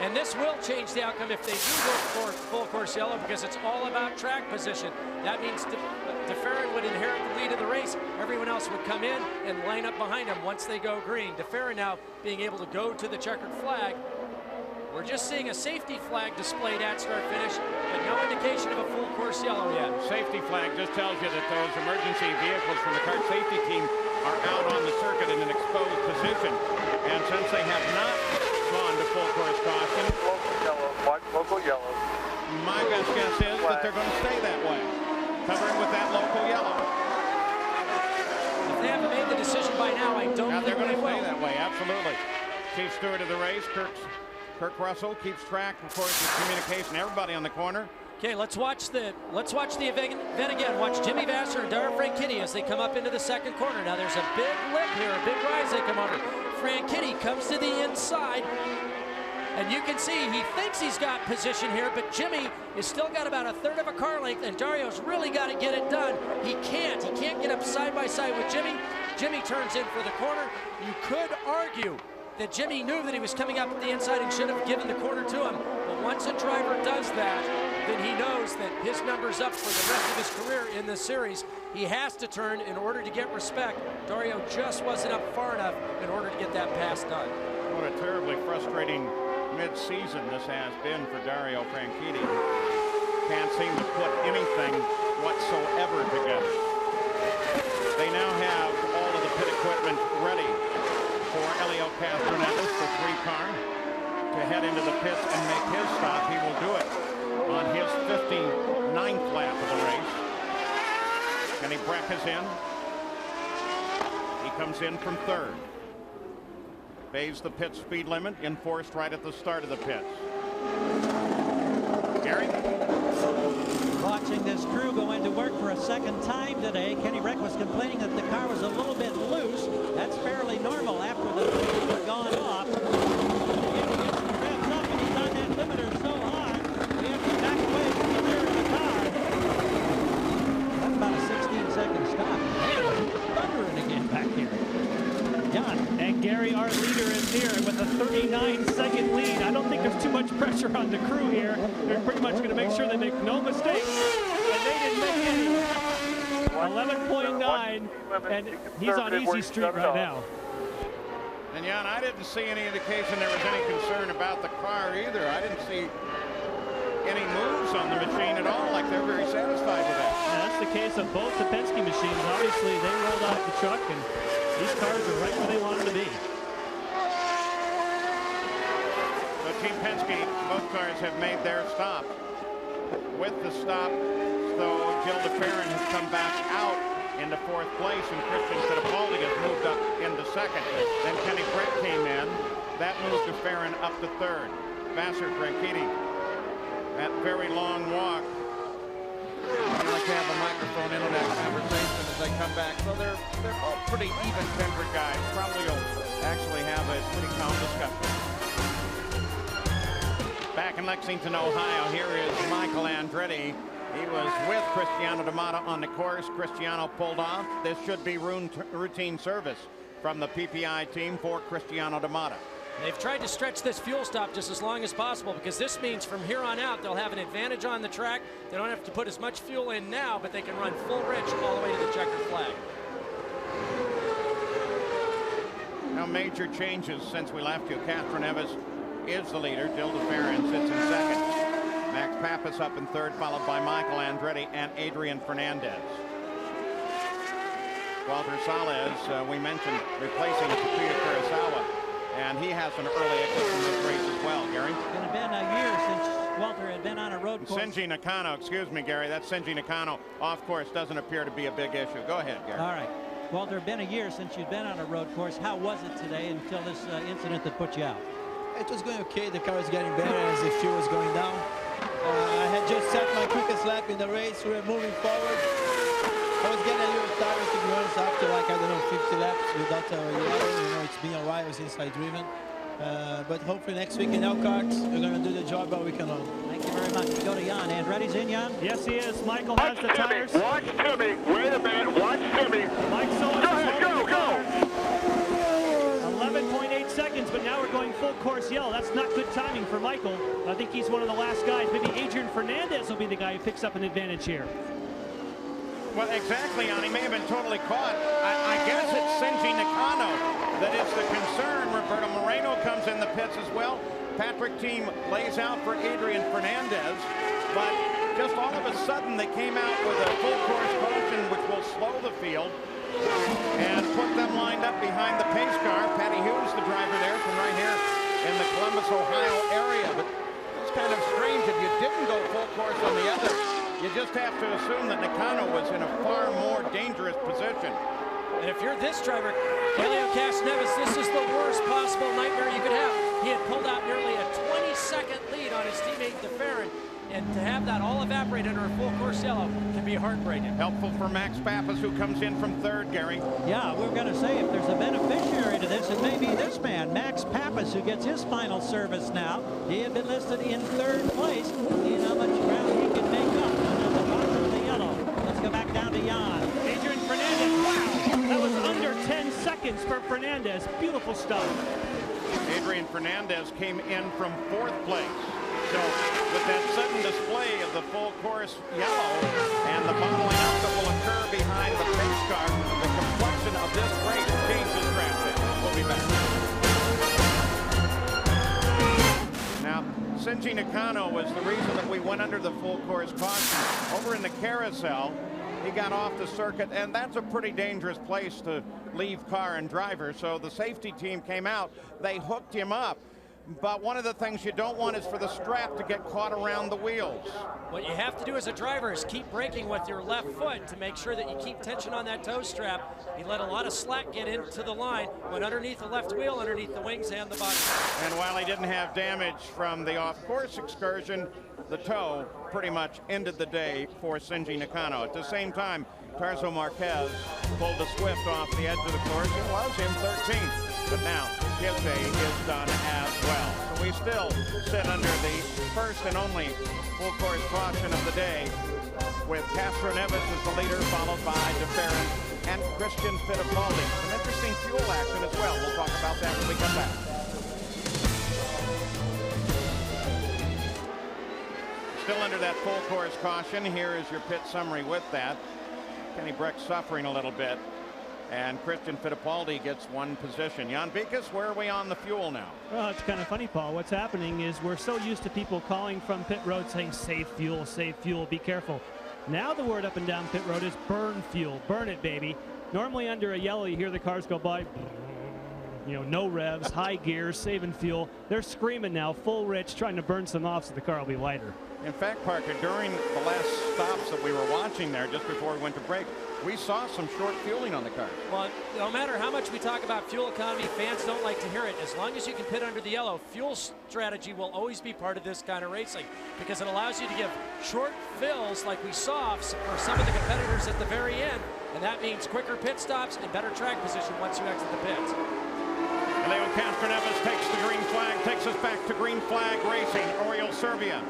And this will change the outcome if they do go for full course yellow, because it's all about track position. That means de Ferran would inherit the lead of the race. Everyone else would come in and line up behind him once they go green. De Ferran now being able to go to the checkered flag. We're just seeing a safety flag displayed at start finish, but no indication of a full course yellow yet. Safety flag just tells you that those emergency vehicles from the kart safety team are out on the circuit in an exposed position. And since they have not gone to full course caution, Local yellow, watch local yellow. my best guess is that they're going to stay that way, covering with that local yellow. If they haven't made the decision by now, I don't Now think they're going they to stay will. that way, absolutely. Chief steward of the race, Kirk Russell, keeps track, of course, with communication. Everybody on the corner Okay, let's watch the event again. Watch Jimmy Vasser and Dario Franchitti as they come up into the second corner. Now there's a big lip here, a big rise they come over. Franchitti comes to the inside, and you can see he thinks he's got position here, but Jimmy has still got about a third of a car length, and Dario's really got to get it done. He can't get up side by side with Jimmy. Jimmy turns in for the corner. You could argue that Jimmy knew that he was coming up at the inside and should have given the corner to him. But once a driver does that, then he knows that his number's up for the rest of his career in this series. He has to turn in order to get respect. Dario just wasn't up far enough in order to get that pass done. What a terribly frustrating mid-season this has been for Dario Franchitti. Can't seem to put anything whatsoever together. They now have all of the pit equipment ready for Helio Castroneves, the 3-car, to head into the pits and make his stop. He will do it on his 59th lap of the race. Kenny Breck is in. He comes in from 3rd. Obeys the pit speed limit enforced right at the start of the pits. Gary? Watching this crew go into work for a second time today, Kenny Breck was complaining that the car was a little bit loose. That's fairly normal after the wheels were gone off. He gets the revs up and he's on that limiter so hard, we have to back away from the rear of the car. That's about a 16-second stop. Man, it's thundering again back here. John. And Gary, our leader, is here with a 39-second lead. I don't think there's too much pressure on the crew here. They're pretty much going to make sure they make no mistakes. And they didn't make any. 11.9, and he's on easy street right now. And Jan, I didn't see any indication there was any concern about the car either. I didn't see any moves on the machine at all, like they're very satisfied with that. Yeah, that's the case of both the Penske machines. Obviously, they rolled out the truck, and these cars are right where they want them to be. So Team Penske, both cars have made their stop. With the stop, so Gil DeFerrin has come back out into 4th place, and Christian Fittipaldi has moved up into 2nd. Then Kenny Breck came in. That moved DeFerrin up to 3rd. Vasser, Franchitti, that very long walk. I'd like to have a microphone into that conversation as they come back. So they're all pretty even-tempered guys. Probably will actually have a pretty calm discussion. Back in Lexington, Ohio, here is Michael Andretti. He was with Cristiano D'Amato on the course. Cristiano pulled off. This should be routine service from the PPI team for Cristiano D'Amato. They've tried to stretch this fuel stop just as long as possible, because this means from here on out they'll have an advantage on the track. They don't have to put as much fuel in now, but they can run full rich all the way to the checkered flag. No major changes since we left you. Castroneves is the leader. Gil DeFerrin sits in 2nd. Max Pappas up in 3rd, followed by Michael Andretti and Adrian Fernandez. Walter Salles, we mentioned, replacing Takuma Kurosawa, and he has an early exit from this race as well, Gary. It's going to been a year since Walter had been on a road course. Shinji Nakano, excuse me, Gary, that's Shinji Nakano off course. Doesn't appear to be a big issue. Go ahead, Gary. All right. Walter, it's been a year since you've been on a road course. How was it today until this incident that put you out? It was going okay. The car was getting better as the fuel was going down. I had just set my quickest lap in the race. We were moving forward. I was getting a little tired, to be honest, after like, I don't know, 50 laps without yellow. You know, it's been a while since I driven. But hopefully next week in Elkhart, we're going to do the job all weekend long. Thank you very much. We go to Jan. Andretti's in, Jan? Yes, he is. Michael has the tires. Watch Timmy. Wait a minute. Watch Timmy. Mike Sullivan. Go ahead. Go. 11.8 seconds, but now we're going full course yellow. That's not good timing for Michael. I think he's one of the last guys. Maybe Adrian Fernandez will be the guy who picks up an advantage here. Well, exactly, Jan. He may have been totally caught. I guess it's Shinji Nakano that is the concern. Roberto Moreno comes in the pits as well. Patrick team lays out for Adrian Fernandez, but just all of a sudden they came out with a full course caution, which will slow the field and put them lined up behind the pace car. Patty Hughes, the driver there from right here in the Columbus, Ohio area. But it's kind of strange if you didn't go full course on the other. You just have to assume that Nakano was in a far more dangerous position. And if you're this driver, Helio Castroneves, this is the worst possible nightmare you could have. He had pulled out nearly a 20-second lead on his teammate DeFerrin. and to have that all evaporate under a full course yellow can be heartbreaking. Helpful for Max Pappas, who comes in from third, Gary. Yeah, we're going to say if there's a beneficiary to this, it may be this man, Max Pappas, who gets his final service now. He had been listed in third place. See how much ground he can make up under the bottom of the yellow. Let's go back down to Jan. Adrian Fernandez, wow, that was under 10 seconds for Fernandez. Beautiful stuff. Adrian Fernandez came in from fourth place. So with that sudden display of the full course yellow and the bottling up that will occur behind the pace car, the complexion of this race changes drastically. We'll be back. Now, Shinji Nakano was the reason that we went under the full course caution. Over in the carousel, he got off the circuit, and that's a pretty dangerous place to leave car and driver. So the safety team came out. They hooked him up. But one of the things you don't want is for the strap to get caught around the wheels. What you have to do as a driver is keep braking with your left foot to make sure that you keep tension on that toe strap. He let a lot of slack get into the line, went underneath the left wheel, underneath the wings and the body. And while he didn't have damage from the off-course excursion, the toe pretty much ended the day for Shinji Nakano. At the same time, Tarso Marquez pulled the Swift off the edge of the course. It was him 13th. But now his day is done as well. So we still sit under the first and only full course caution of the day, with Castro Neves as the leader, followed by DeFerrin and Christian Fittipaldi. Some interesting fuel action as well. We'll talk about that when we come back. Still under that full course caution. Here is your pit summary with that. Kenny Breck suffering a little bit. And Christian Fittipaldi gets one position. Jan Vikas, where are we on the fuel now? Well, it's kind of funny, Paul. What's happening is we're so used to people calling from pit road saying safe fuel, be careful. Now the word up and down pit road is burn fuel. Burn it, baby. Normally under a yellow, you hear the cars go by, you know, no revs, high gears, saving fuel. They're screaming now, full rich, trying to burn some off so the car will be lighter. In fact, Parker, during the last stops that we were watching there, just before we went to break, we saw some short fueling on the car. Well, no matter how much we talk about fuel economy, fans don't like to hear it. As long as you can pit under the yellow, fuel strategy will always be part of this kind of racing, because it allows you to give short fills like we saw for some of the competitors at the very end, and that means quicker pit stops and better track position once you exit the pits. Leo Castroneves takes the green flag, takes us back to green flag racing. Oriol Servia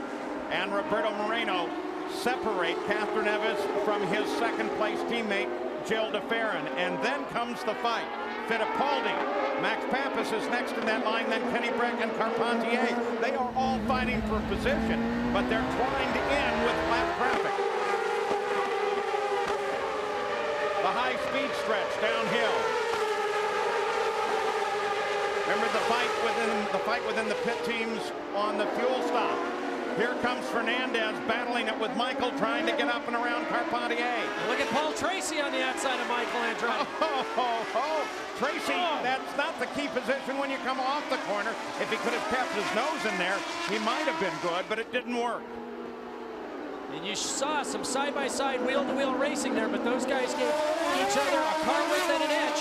and Roberto Moreno separate Castroneves from his second-place teammate, Gilles DeFerrin. And then comes the fight. Fittipaldi, Max Pappas is next in that line, then Kenny Breck and Carpentier. They are all fighting for position, but they're trying to end with lap traffic. The high-speed stretch downhill. Remember the fight within the pit teams on the fuel stop. Here comes Fernandez battling it with Michael, trying to get up and around Carpentier. Look at Paul Tracy on the outside of Michael Andretti. Tracy, that's not the key position when you come off the corner. If he could have kept his nose in there, he might have been good, but it didn't work. And you saw some side-by-side, wheel-to-wheel racing there, but those guys gave each other a car width and an inch.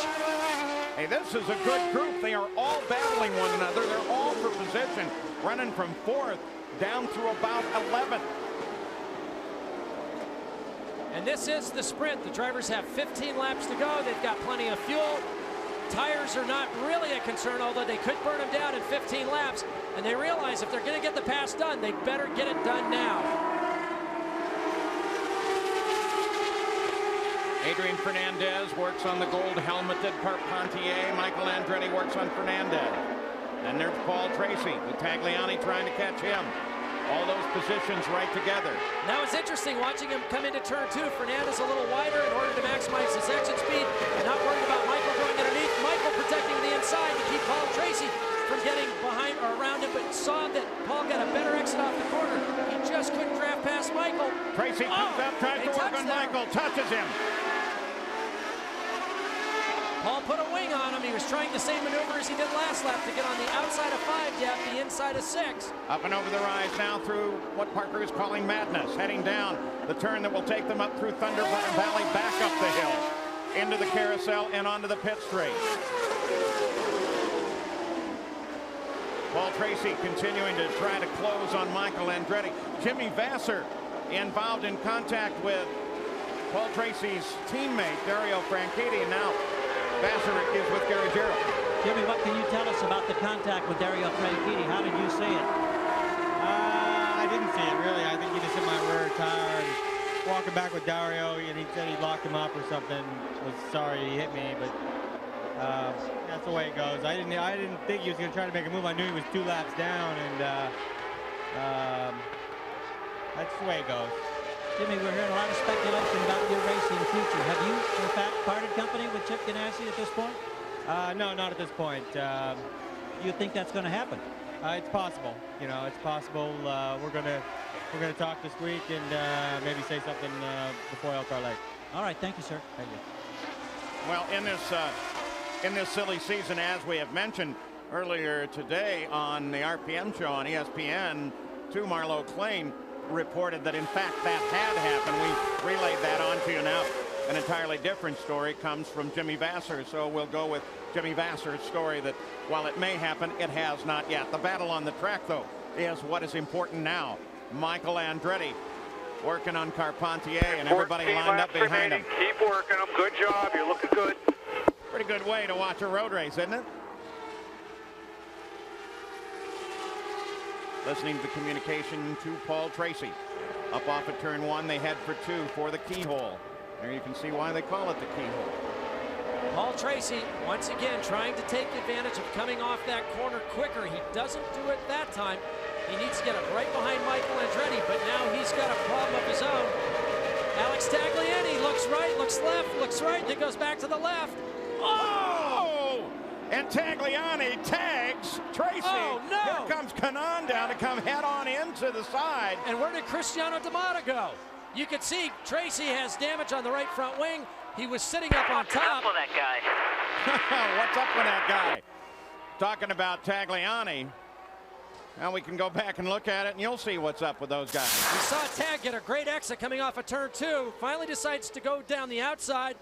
Hey, this is a good group. They are all battling one another. They're all for position, running from 4th down through about 11th. And this is the sprint. The drivers have 15 laps to go. They've got plenty of fuel. Tires are not really a concern, although they could burn them down in 15 laps. And they realize if they're going to get the pass done, they better get it done now. Adrian Fernandez works on the gold-helmeted Carpentier. Michael Andretti works on Fernandez. And there's Paul Tracy, with Tagliani trying to catch him. All those positions right together. Now it's interesting watching him come into turn 2. Fernandez a little wider in order to maximize his exit speed, and not worried about Michael going underneath. Michael protecting the inside to keep Paul Tracy from getting behind or around him, but saw that Paul got a better exit off the corner. He just couldn't draft past Michael. Tracy comes up, tries to work on Michael, touches him. Paul put a wing on him. He was trying the same maneuver as he did last lap to get on the outside of 5 gap, the inside of 6. Up and over the rise now through what Parker is calling madness, heading down the turn that will take them up through Thunder Valley, back up the hill, into the carousel and onto the pit straight. Paul Tracy continuing to try to close on Michael Andretti. Jimmy Vasser involved in contact with Paul Tracy's teammate, Dario Franchitti, and now Vasser is with Gary Jarrett. Jimmy, what can you tell us about the contact with Dario Franchitti? How did you see it? I didn't see it, really. I think he just hit my rear tire. And walking back with Dario, and he said he locked him up or something. Was sorry he hit me, but that's the way it goes. I didn't think he was going to try to make a move. I knew he was 2 laps down, and that's the way it goes. Jimmy, we're hearing a lot of speculation about your racing future. Have you, in fact, parted company with Chip Ganassi at this point? No, not at this point. You think that's going to happen? It's possible. You know, it's possible. We're gonna talk this week and maybe say something before Elkhart Lake. All right, thank you, sir. Thank you. Well, in this silly season, as we have mentioned earlier today on the RPM show on ESPN, Marlo Klein reported that in fact that had happened. We relayed that on to you now. An entirely different story comes from Jimmy Vasser, so we'll go with Jimmy Vasser's story that while it may happen, it has not yet. The battle on the track, though, is what is important now. Michael Andretti working on Carpentier, and everybody lined up behind him. Keep working them. Good job. You're looking good. Pretty good way to watch a road race, isn't it? Listening to the communication to Paul Tracy. Up off of turn 1, they head for 2 for the keyhole. There you can see why they call it the keyhole. Paul Tracy, once again, trying to take advantage of coming off that corner quicker. He doesn't do it that time. He needs to get it right behind Michael Andretti, but now he's got a problem of his own. Alex Tagliani looks right, looks left, looks right, then goes back to the left. Oh! And Tagliani tags Tracy. Oh, no! Here comes Kanaan down to come head on into the side. And where did Cristiano D'Amato go? You can see Tracy has damage on the right front wing. He was sitting up on top. What's up with that guy? What's up with that guy? Talking about Tagliani. Now we can go back and look at it, and you'll see what's up with those guys. We saw Tag get a great exit coming off of turn 2. Finally decides to go down the outside.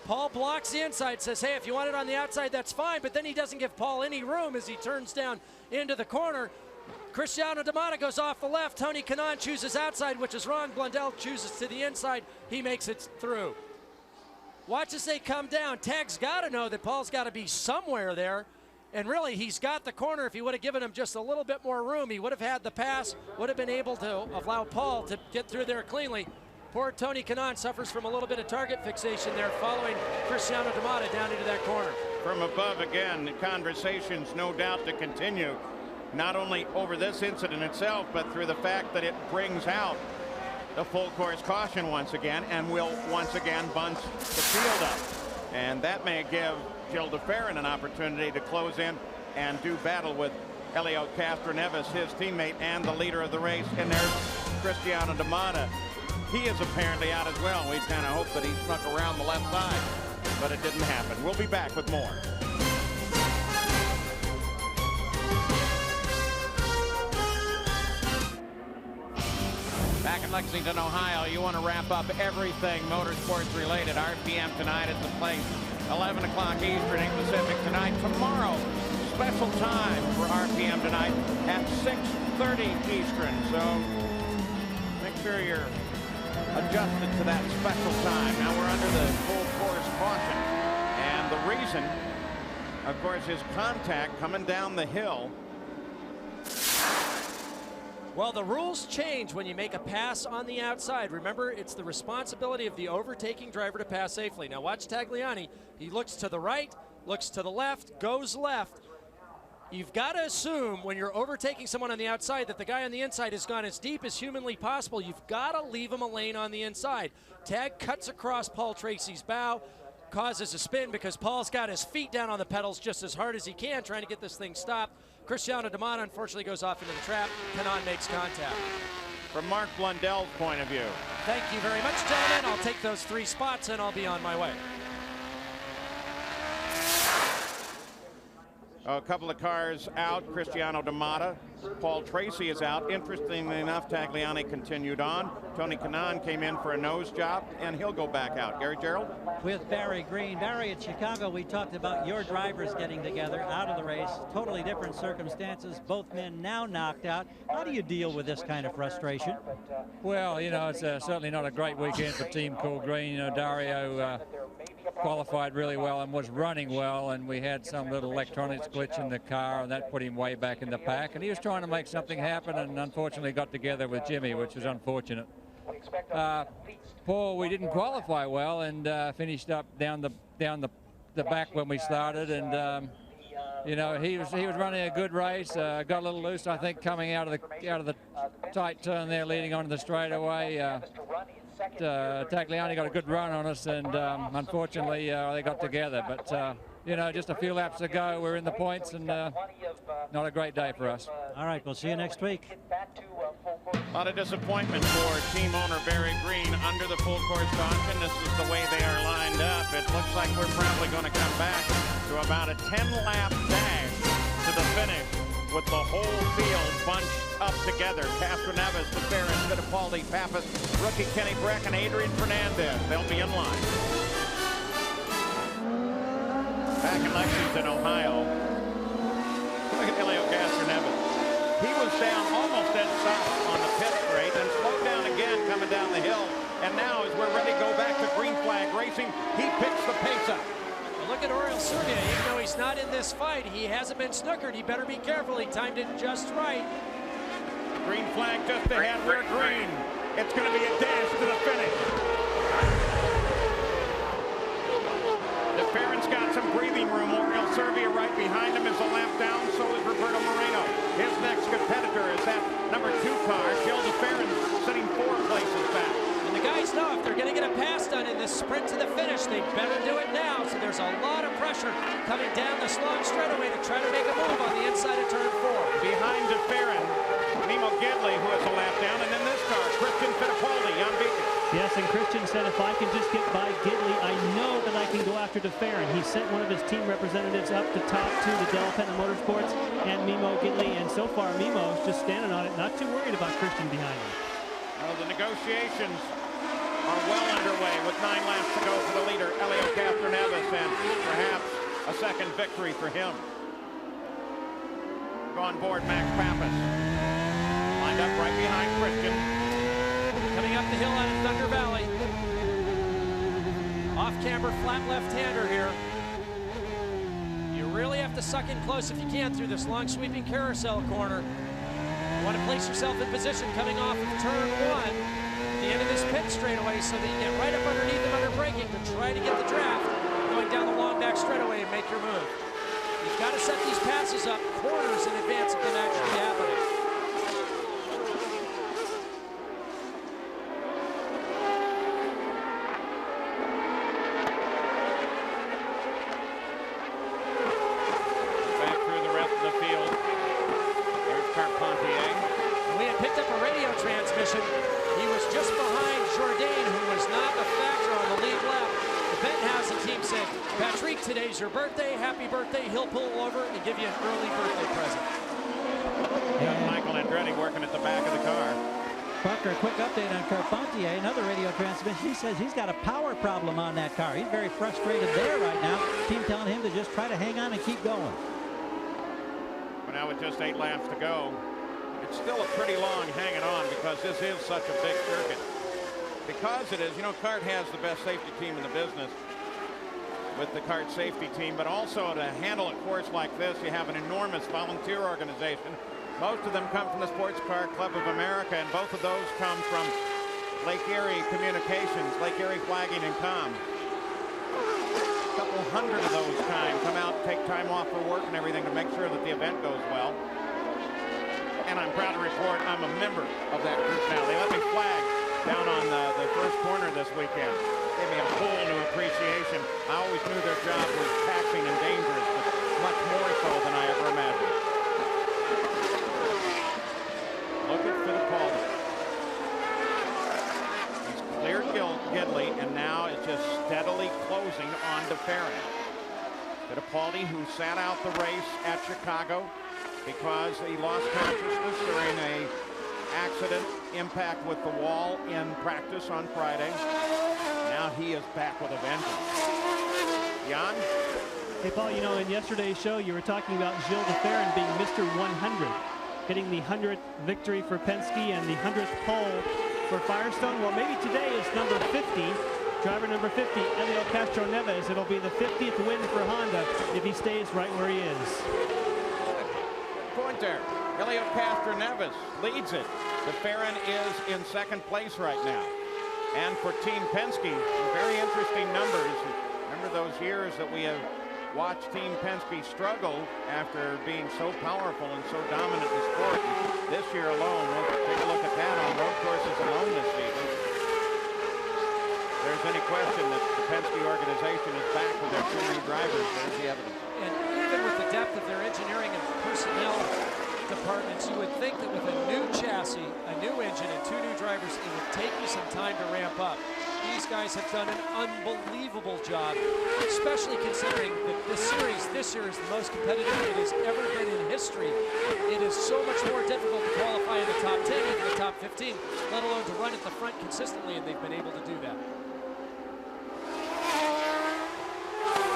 Paul blocks the inside, says, hey, if you want it on the outside, that's fine. But then he doesn't give Paul any room as he turns down into the corner. Cristiano D'Amato goes off the left. Tony Kanaan chooses outside, which is wrong. Blundell chooses to the inside. He makes it through. Watch as they come down. Tag's got to know that Paul's got to be somewhere there. And really, he's got the corner. If he would have given him just a little bit more room, he would have had the pass, would have been able to allow Paul to get through there cleanly. Poor Tony Kanaan suffers from a little bit of target fixation there following Cristiano D'Amato down into that corner. From above, again, the conversations no doubt to continue, not only over this incident itself, but through the fact that it brings out the full course caution once again, and will once again bunch the field up. And that may give Gil de Ferran an opportunity to close in and do battle with Helio Castroneves, his teammate and the leader of the race. And there's Cristiano D'Amato. He is apparently out as well. We kind of hope that he snuck around the left side, but it didn't happen. We'll be back with more. Back in Lexington, Ohio, you want to wrap up everything motorsports related. RPM tonight is the place. 11 o'clock Eastern, 8 Pacific tonight. Tomorrow, special time for RPM tonight at 6:30 Eastern. So make sure you're adjusted to that special time. Now we're under the full course caution. And the reason, of course, is contact coming down the hill. Well, the rules change when you make a pass on the outside. Remember, it's the responsibility of the overtaking driver to pass safely. Now watch Tagliani. He looks to the right, looks to the left, goes left. You've got to assume when you're overtaking someone on the outside that the guy on the inside has gone as deep as humanly possible. You've got to leave him a lane on the inside. Tag cuts across Paul Tracy's bow, causes a spin because Paul's got his feet down on the pedals just as hard as he can trying to get this thing stopped. Cristiano D'Amato unfortunately goes off into the trap. Kanaan makes contact. From Mark Blundell's point of view. Thank you very much, gentlemen. I'll take those 3 spots and I'll be on my way. A couple of cars out. Cristiano D'Amata, Paul Tracy is out. Interestingly enough, Tagliani continued on. Tony Kanaan came in for a nose job, and he'll go back out. Gary Gerald? With Barry Green. Barry, at Chicago, we talked about your drivers getting together out of the race. Totally different circumstances. Both men now knocked out. How do you deal with this kind of frustration? Well, you know, it's certainly not a great weekend for Team Cool Green. You know, Dario qualified really well and was running well, and we had some little electronics glitch in the car, and that put him way back in the pack, and he was trying to make something happen, and unfortunately got together with Jimmy, which was unfortunate. Paul, we didn't qualify well, and finished up down the back when we started, and you know, he was running a good race. Got a little loose, I think, coming out of the tight turn there, leading onto the straightaway. Tagliani got a good run on us, and unfortunately they got together. But you know, just a few laps to go, we're in the points, and not a great day for us. All right, we'll see you next week. A lot of disappointment for team owner Barry Green under the full course caution. This is the way they are lined up. It looks like we're probably going to come back to about a 10-lap dash to the finish, with the whole field bunched up together. Castro Neves, DeFerrin, Fittipaldi, Pappas, rookie Kenny Breck, and Adrian Fernandez. They'll be in line. Back in Lexington, Ohio. Look at Helio Castro Neves. He was down almost dead stop on the pit straight and slowed down again coming down the hill. And now, as we're ready to go back to green flag racing, he picks the pace up. Look at Oriol Servia. Even though he's not in this fight, he hasn't been snookered. He better be careful. He timed it just right. Green flag just ahead. We're green. It's going to be a dash to the finish. DeFerrin's got some breathing room. Oriol Servia right behind him is a lap down. So is Roberto Moreno. His next competitor is that number 2 car. Gil DeFerrin sitting 4 places back. The guys know if they're going to get a pass done in this sprint to the finish, they better do it now. So there's a lot of pressure coming down this long straightaway to try to make a move on the inside of turn 4. Behind DeFerrin, Nemo Gidley, who has a lap down, and in this car, Christian Fittipaldi, Jan Beacon. Yes, and Christian said, if I can just get by Gidley, I know that I can go after DeFerrin. He sent one of his team representatives up to talk to the Del Penna Motorsports and Mimo Gidley, and so far Mimo's just standing on it, not too worried about Christian behind him. Well, the negotiations are well underway with 9 laps to go for the leader, Helio Castro Neves, and perhaps a second victory for him. Go on board Max Pappas. Lined up right behind Christian. Coming up the hill out of Thunder Valley. Off-camber flat left-hander here. You really have to suck in close if you can through this long sweeping carousel corner. You want to place yourself in position coming off of turn 1. The end of this pit straightaway, so that you get right up underneath them under braking to try to get the draft going down the long back straightaway and make your move. You've got to set these passes up quarters in advance of them actually happening. Back through the rest of the field. There's Carpentier. And we had picked up a radio transmission. He was just behind Jourdain, who was not a factor on the lead lap. The Bettenhausen team said, Patrick, today's your birthday. Happy birthday. He'll pull over and give you an early birthday present. Got Michael Andretti working at the back of the car. Parker, a quick update on Carpentier, another radio transmission. He says he's got a power problem on that car. He's very frustrated there right now. Team telling him to just try to hang on and keep going. But now with just 8 laps to go, it's still a pretty long hanging on because this is such a big circuit. Because it is, you know, CART has the best safety team in the business with the CART safety team, but also to handle a course like this, you have an enormous volunteer organization. Most of them come from the Sports Car Club of America, and both of those come from Lake Erie Communications, Lake Erie Flagging and Com. A couple hundred of those come out, take time off for work and everything to make sure that the event goes well. And I'm proud to report I'm a member of that group now. They let me flag down on the first corner this weekend. Gave me a whole new appreciation. I always knew their job was taxing and dangerous, but much more so than I ever imagined. Look at Fittipaldi. He's cleared Gidley, and now it's just steadily closing on DeFerrin. Fittipaldi, who sat out the race at Chicago because he lost consciousness during a accident impact with the wall in practice on Friday. Now he is back with a vengeance. Jan? Hey, Paul, you know, in yesterday's show, you were talking about Gilles de Ferran being Mr. 100, getting the 100th victory for Penske and the 100th pole for Firestone. Well, maybe today is number 50. Driver number 50, Helio Castroneves. It'll be the 50th win for Honda if he stays right where he is. Good point there. Helio Castroneves leads it. De Ferran is in second place right now. And for Team Penske, very interesting numbers. Remember those years that we have watched Team Penske struggle after being so powerful and so dominant in sport. And this year alone, we'll take a look at that on road courses alone this season. If there's any question that the Penske organization is back with their 2 new drivers, there's the evidence. And even with the depth of their engineering and personnel departments, you would think that with a new chassis, a new engine, and 2 new drivers, it would take you some time to ramp up. These guys have done an unbelievable job, especially considering that this year is the most competitive it has ever been in history. It is so much more difficult to qualify in the top 10, even the top 15, let alone to run at the front consistently, and they've been able to do that.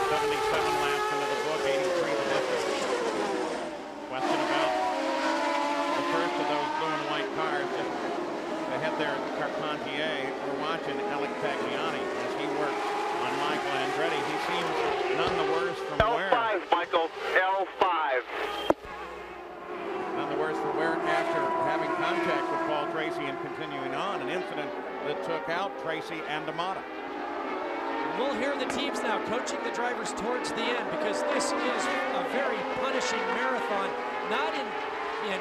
77 laps into the book, 83 to left. Question about the first of those blue and white cars. Just ahead there at the Carpentier, we're watching Alec Tagliani as he works on Michael Andretti. He seems none the worse from wear. L5, Michael, L5. None the worse for wear after having contact with Paul Tracy and continuing on, an incident that took out Tracy and D'Amata. We'll hear the teams now coaching the drivers towards the end, because this is a very punishing marathon, not in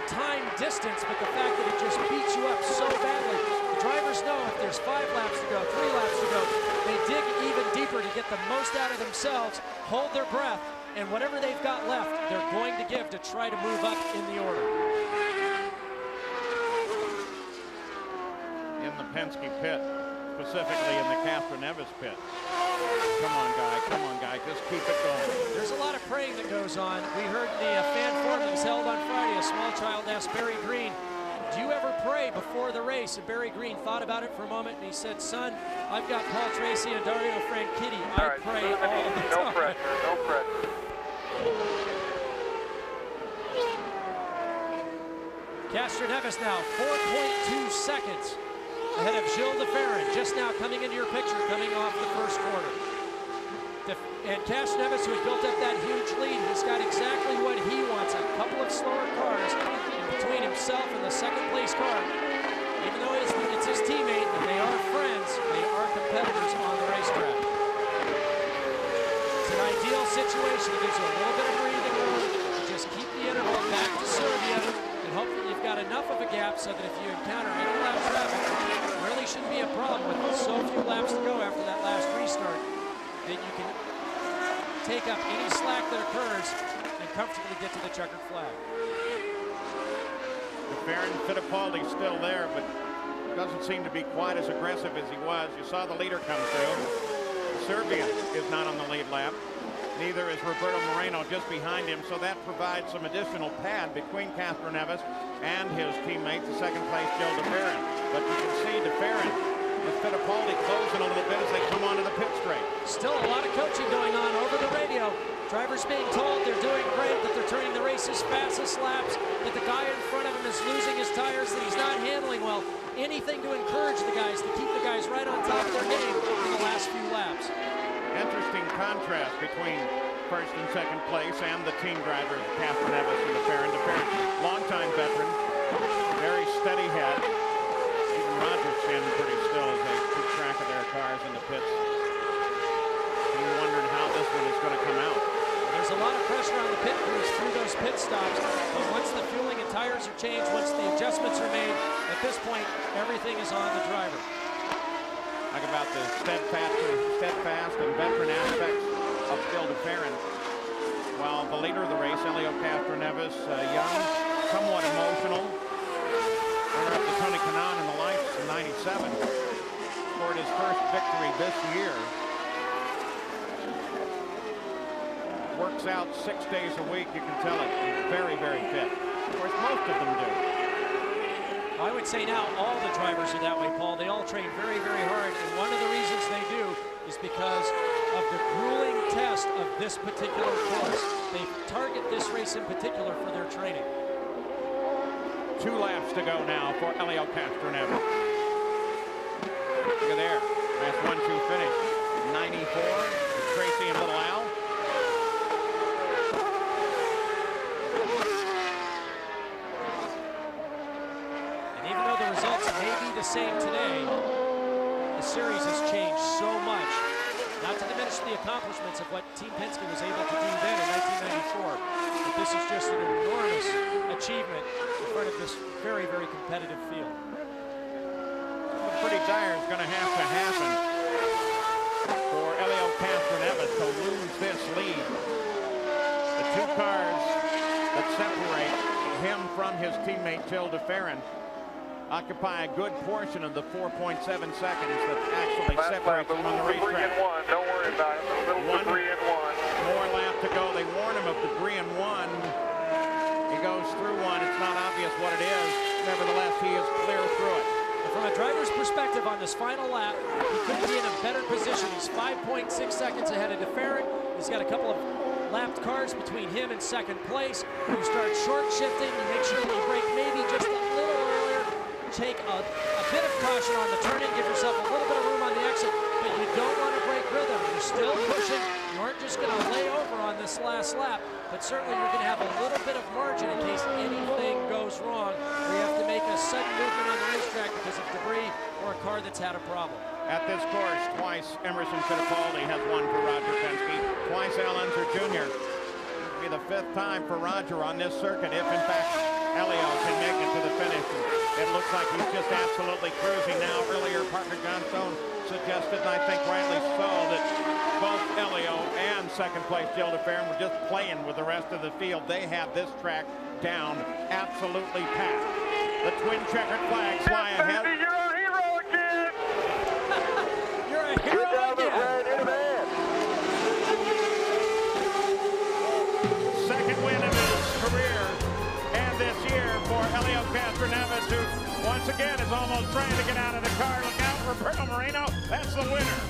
time distance, but the fact that it just beats you up so badly. The drivers know if there's 5 laps to go, 3 laps to go, they dig even deeper to get the most out of themselves, hold their breath, and whatever they've got left, they're going to give to try to move up in the order. In the Penske pit, specifically in the Castroneves pit. Come on, guy, just keep it going. There's a lot of praying that goes on. We heard the fan forum that was held on Friday. A small child asked Barry Green, do you ever pray before the race? And Barry Green thought about it for a moment, and he said, son, I've got Paul Tracy and Dario Franchitti. I pray all the time. No pressure, no pressure. Castroneves now 4.2 seconds ahead of Gilles de Ferran, just now coming into your picture, coming off the first quarter. And Castroneves, who had built up that huge lead, has got exactly what he wants, a couple of slower cars in between himself and the second-place car. Even though it's his teammate and they are friends, they are competitors on the racetrack. It's an ideal situation. It gives you a little bit of breathing room to just keep the interval back to Serbia and hope that you've got enough of a gap so that if you encounter any lap traffic, it really shouldn't be a problem with so few laps to go after that last restart, that you can take up any slack that occurs and comfortably get to the checkered flag. De Ferran, Fittipaldi still there, but doesn't seem to be quite as aggressive as he was. You saw the leader come through. Serbia is not on the lead lap. Neither is Roberto Moreno, just behind him, so that provides some additional pad between Castroneves and his teammate, the second place Gilles de Ferran. But you can see De Ferran with Fittipaldi closing a little bit as they come onto the pit straight. Still a lot of coaching going on over the radio. Drivers being told they're doing great, that they're turning the race's fastest laps, that the guy in front of him is losing his tires, that he's not handling well. Anything to encourage the guys, to keep the guys right on top of their game in the last few laps. Interesting contrast between first and second place and the team drivers, Castroneves and De Ferran. De Ferran, longtime veteran, very steady head. Even Rogers standing pretty still as they keep track of their cars in the pits. You wondering how this one is going to come out. There's a lot of pressure on the pit crews through those pit stops, but once the fueling and tires are changed, once the adjustments are made, at this point, everything is on the driver. Talk about the steadfast and veteran aspects of Gilles de Ferran. While the leader of the race, Helio Castroneves, young, somewhat emotional. Runner up to Tony Kanaan in the Lights in '97. Scored his first victory this year. works out 6 days a week. You can tell it. He's very, very fit. Of course, most of them do. I would say now all the drivers are that way, Paul. They all train very, very hard, and one of the reasons they do is because of the grueling test of this particular course. They target this race in particular for their training. 2 laps to go now for Elio Castroneves. Look at there. That's 1-2 finish. 94 with Tracy and Little Al. And even though the results may be the same today, the series has changed so much. Not to diminish the accomplishments of what Team Penske was able to do then in 1994, but this is just an enormous achievement in front of this very, very competitive field. Something pretty dire is going to have to happen for Elio Castroneves to lose this lead. The 2 cars that separate him from his teammate Gilles de Ferran occupy a good portion of the 4.7 seconds that actually separate them on the racetrack. 3 and 1. Don't worry about it. A little 3 and 1. More lap to go. They warn him of debris in 1. He goes through 1. It's not obvious what it is. Nevertheless, he is clear through it. And from a driver's perspective on this final lap, he couldn't be in a better position. He's 5.6 seconds ahead of de Ferran. He's got a couple of lapped cars between him and second place. You start short shifting. You make sure that you brake maybe just a little earlier. Take a bit of caution on the turn in, give yourself a little bit of room on the exit, but you don't want to break rhythm. You're still pushing. You aren't just going to lay over on this last lap, but certainly you're going to have a little bit of margin in case anything goes wrong, or you have to make a sudden movement on the racetrack because of debris or a car that's had a problem. At this course, twice Emerson Fittipaldi has won for Roger Penske, twice Al Unser Jr. It'll be the 5th time for Roger on this circuit if, in fact, Elio can make it to the finish. It looks like he's just absolutely cruising now. Earlier, Parker Johnstone suggested, and I think rightly so, that both Elio and second place Gilles de Ferran were just playing with the rest of the field. They have this track down absolutely pat. The twin checkered flags fly ahead. You're a hero again. You're a hero again. Second win of his career, and this year for Elio Castroneves, who once again is almost trying to get out of the car. Look out, Roberto Moreno, that's the winner.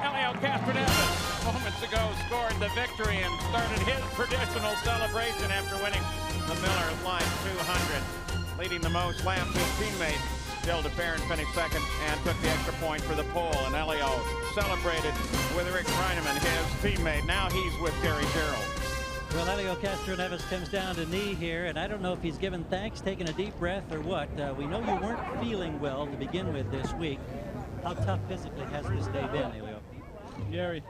Elio Castroneves moments ago scored the victory and started his traditional celebration after winning the Miller Lite 200. Leading the most laps, his teammate Gilles de Ferran finished second and took the extra point for the pole, and Elio celebrated with Rick Reineman, his teammate. Now he's with Gary Gerald. Well, Elio Castroneves comes down to knee here, and I don't know if he's given thanks, taking a deep breath, or what. We know you weren't feeling well to begin with this week. How tough physically has this day been, Elio? Gary,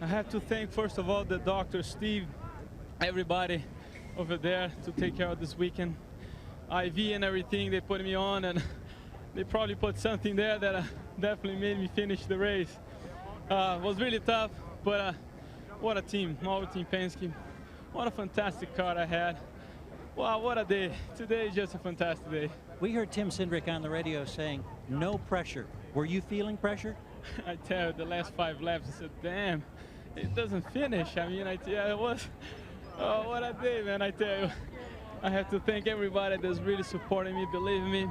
I have to thank, first of all, the doctor, Steve, everybody over there to take care of this weekend. IV and everything they put me on, and they probably put something there that definitely made me finish the race. It was really tough, but what a team, our team Penske. What a fantastic car I had. Wow, what a day. Today is just a fantastic day. We heard Tim Cindric on the radio saying, no pressure. Were you feeling pressure? I tell you, the last 5 laps, I said, damn, it doesn't finish. I mean, it was, oh, what a day, man, I tell you. I have to thank everybody that's really supporting me, believing me.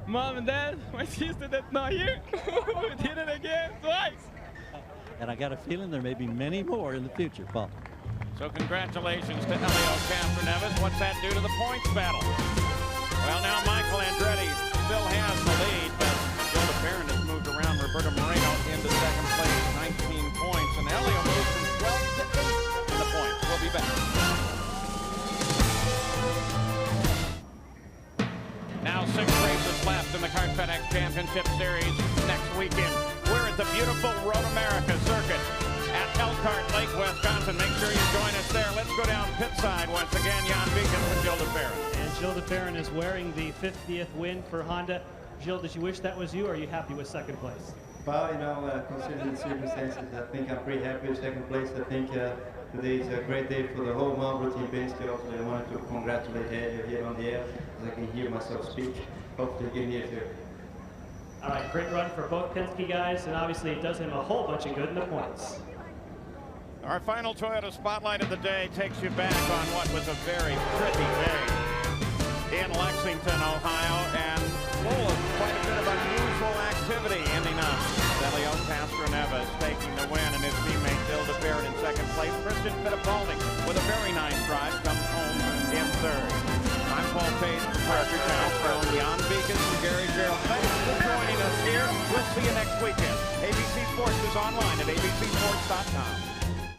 Mom and Dad, my sister that's not here, we did it again, twice. And I got a feeling there may be many more in the future, Paul. So congratulations to Elio Castroneves. What's that do to the points battle? Well, now Michael Andretti still has the lead, but Gilles de Ferran has moved around Roberto Moreno into second place, 19 points, and Elio moves from 12 to 8 in the points. We'll be back. Now 6 races left in the Kart FedEx Championship Series next weekend. We're at the beautiful Road America circuit at Elkhart Lake, Wisconsin. Make sure you join us there. Let's go down pit side once again. Jan Beekens and Gilles de Ferran. And Gilles de Ferran is wearing the 50th win for Honda. Gilles, did you wish that was you, or are you happy with second place? Well, you know, considering the circumstances, I think I'm pretty happy with second place. I think today is a great day for the whole Marlboro team Penske. Also, I wanted to congratulate Elio here on the air, as I can hear myself speak. Hopefully you can hear too. All right, great run for both Penske guys, and obviously it does him a whole bunch of good in the points. Our final Toyota Spotlight of the day takes you back on what was a very pretty day in Lexington, Ohio, and full of quite a bit of unusual activity, ending up Elio Castroneves taking the win, and his teammate Bill DeBerry in second place. Christian Fittipaldi with a very nice drive comes home in third. I'm Paul Page for Channel Jan Beacon and Gary Gerald. Thanks for joining us here. We'll see you next weekend. ABC Sports is online at abcsports.com.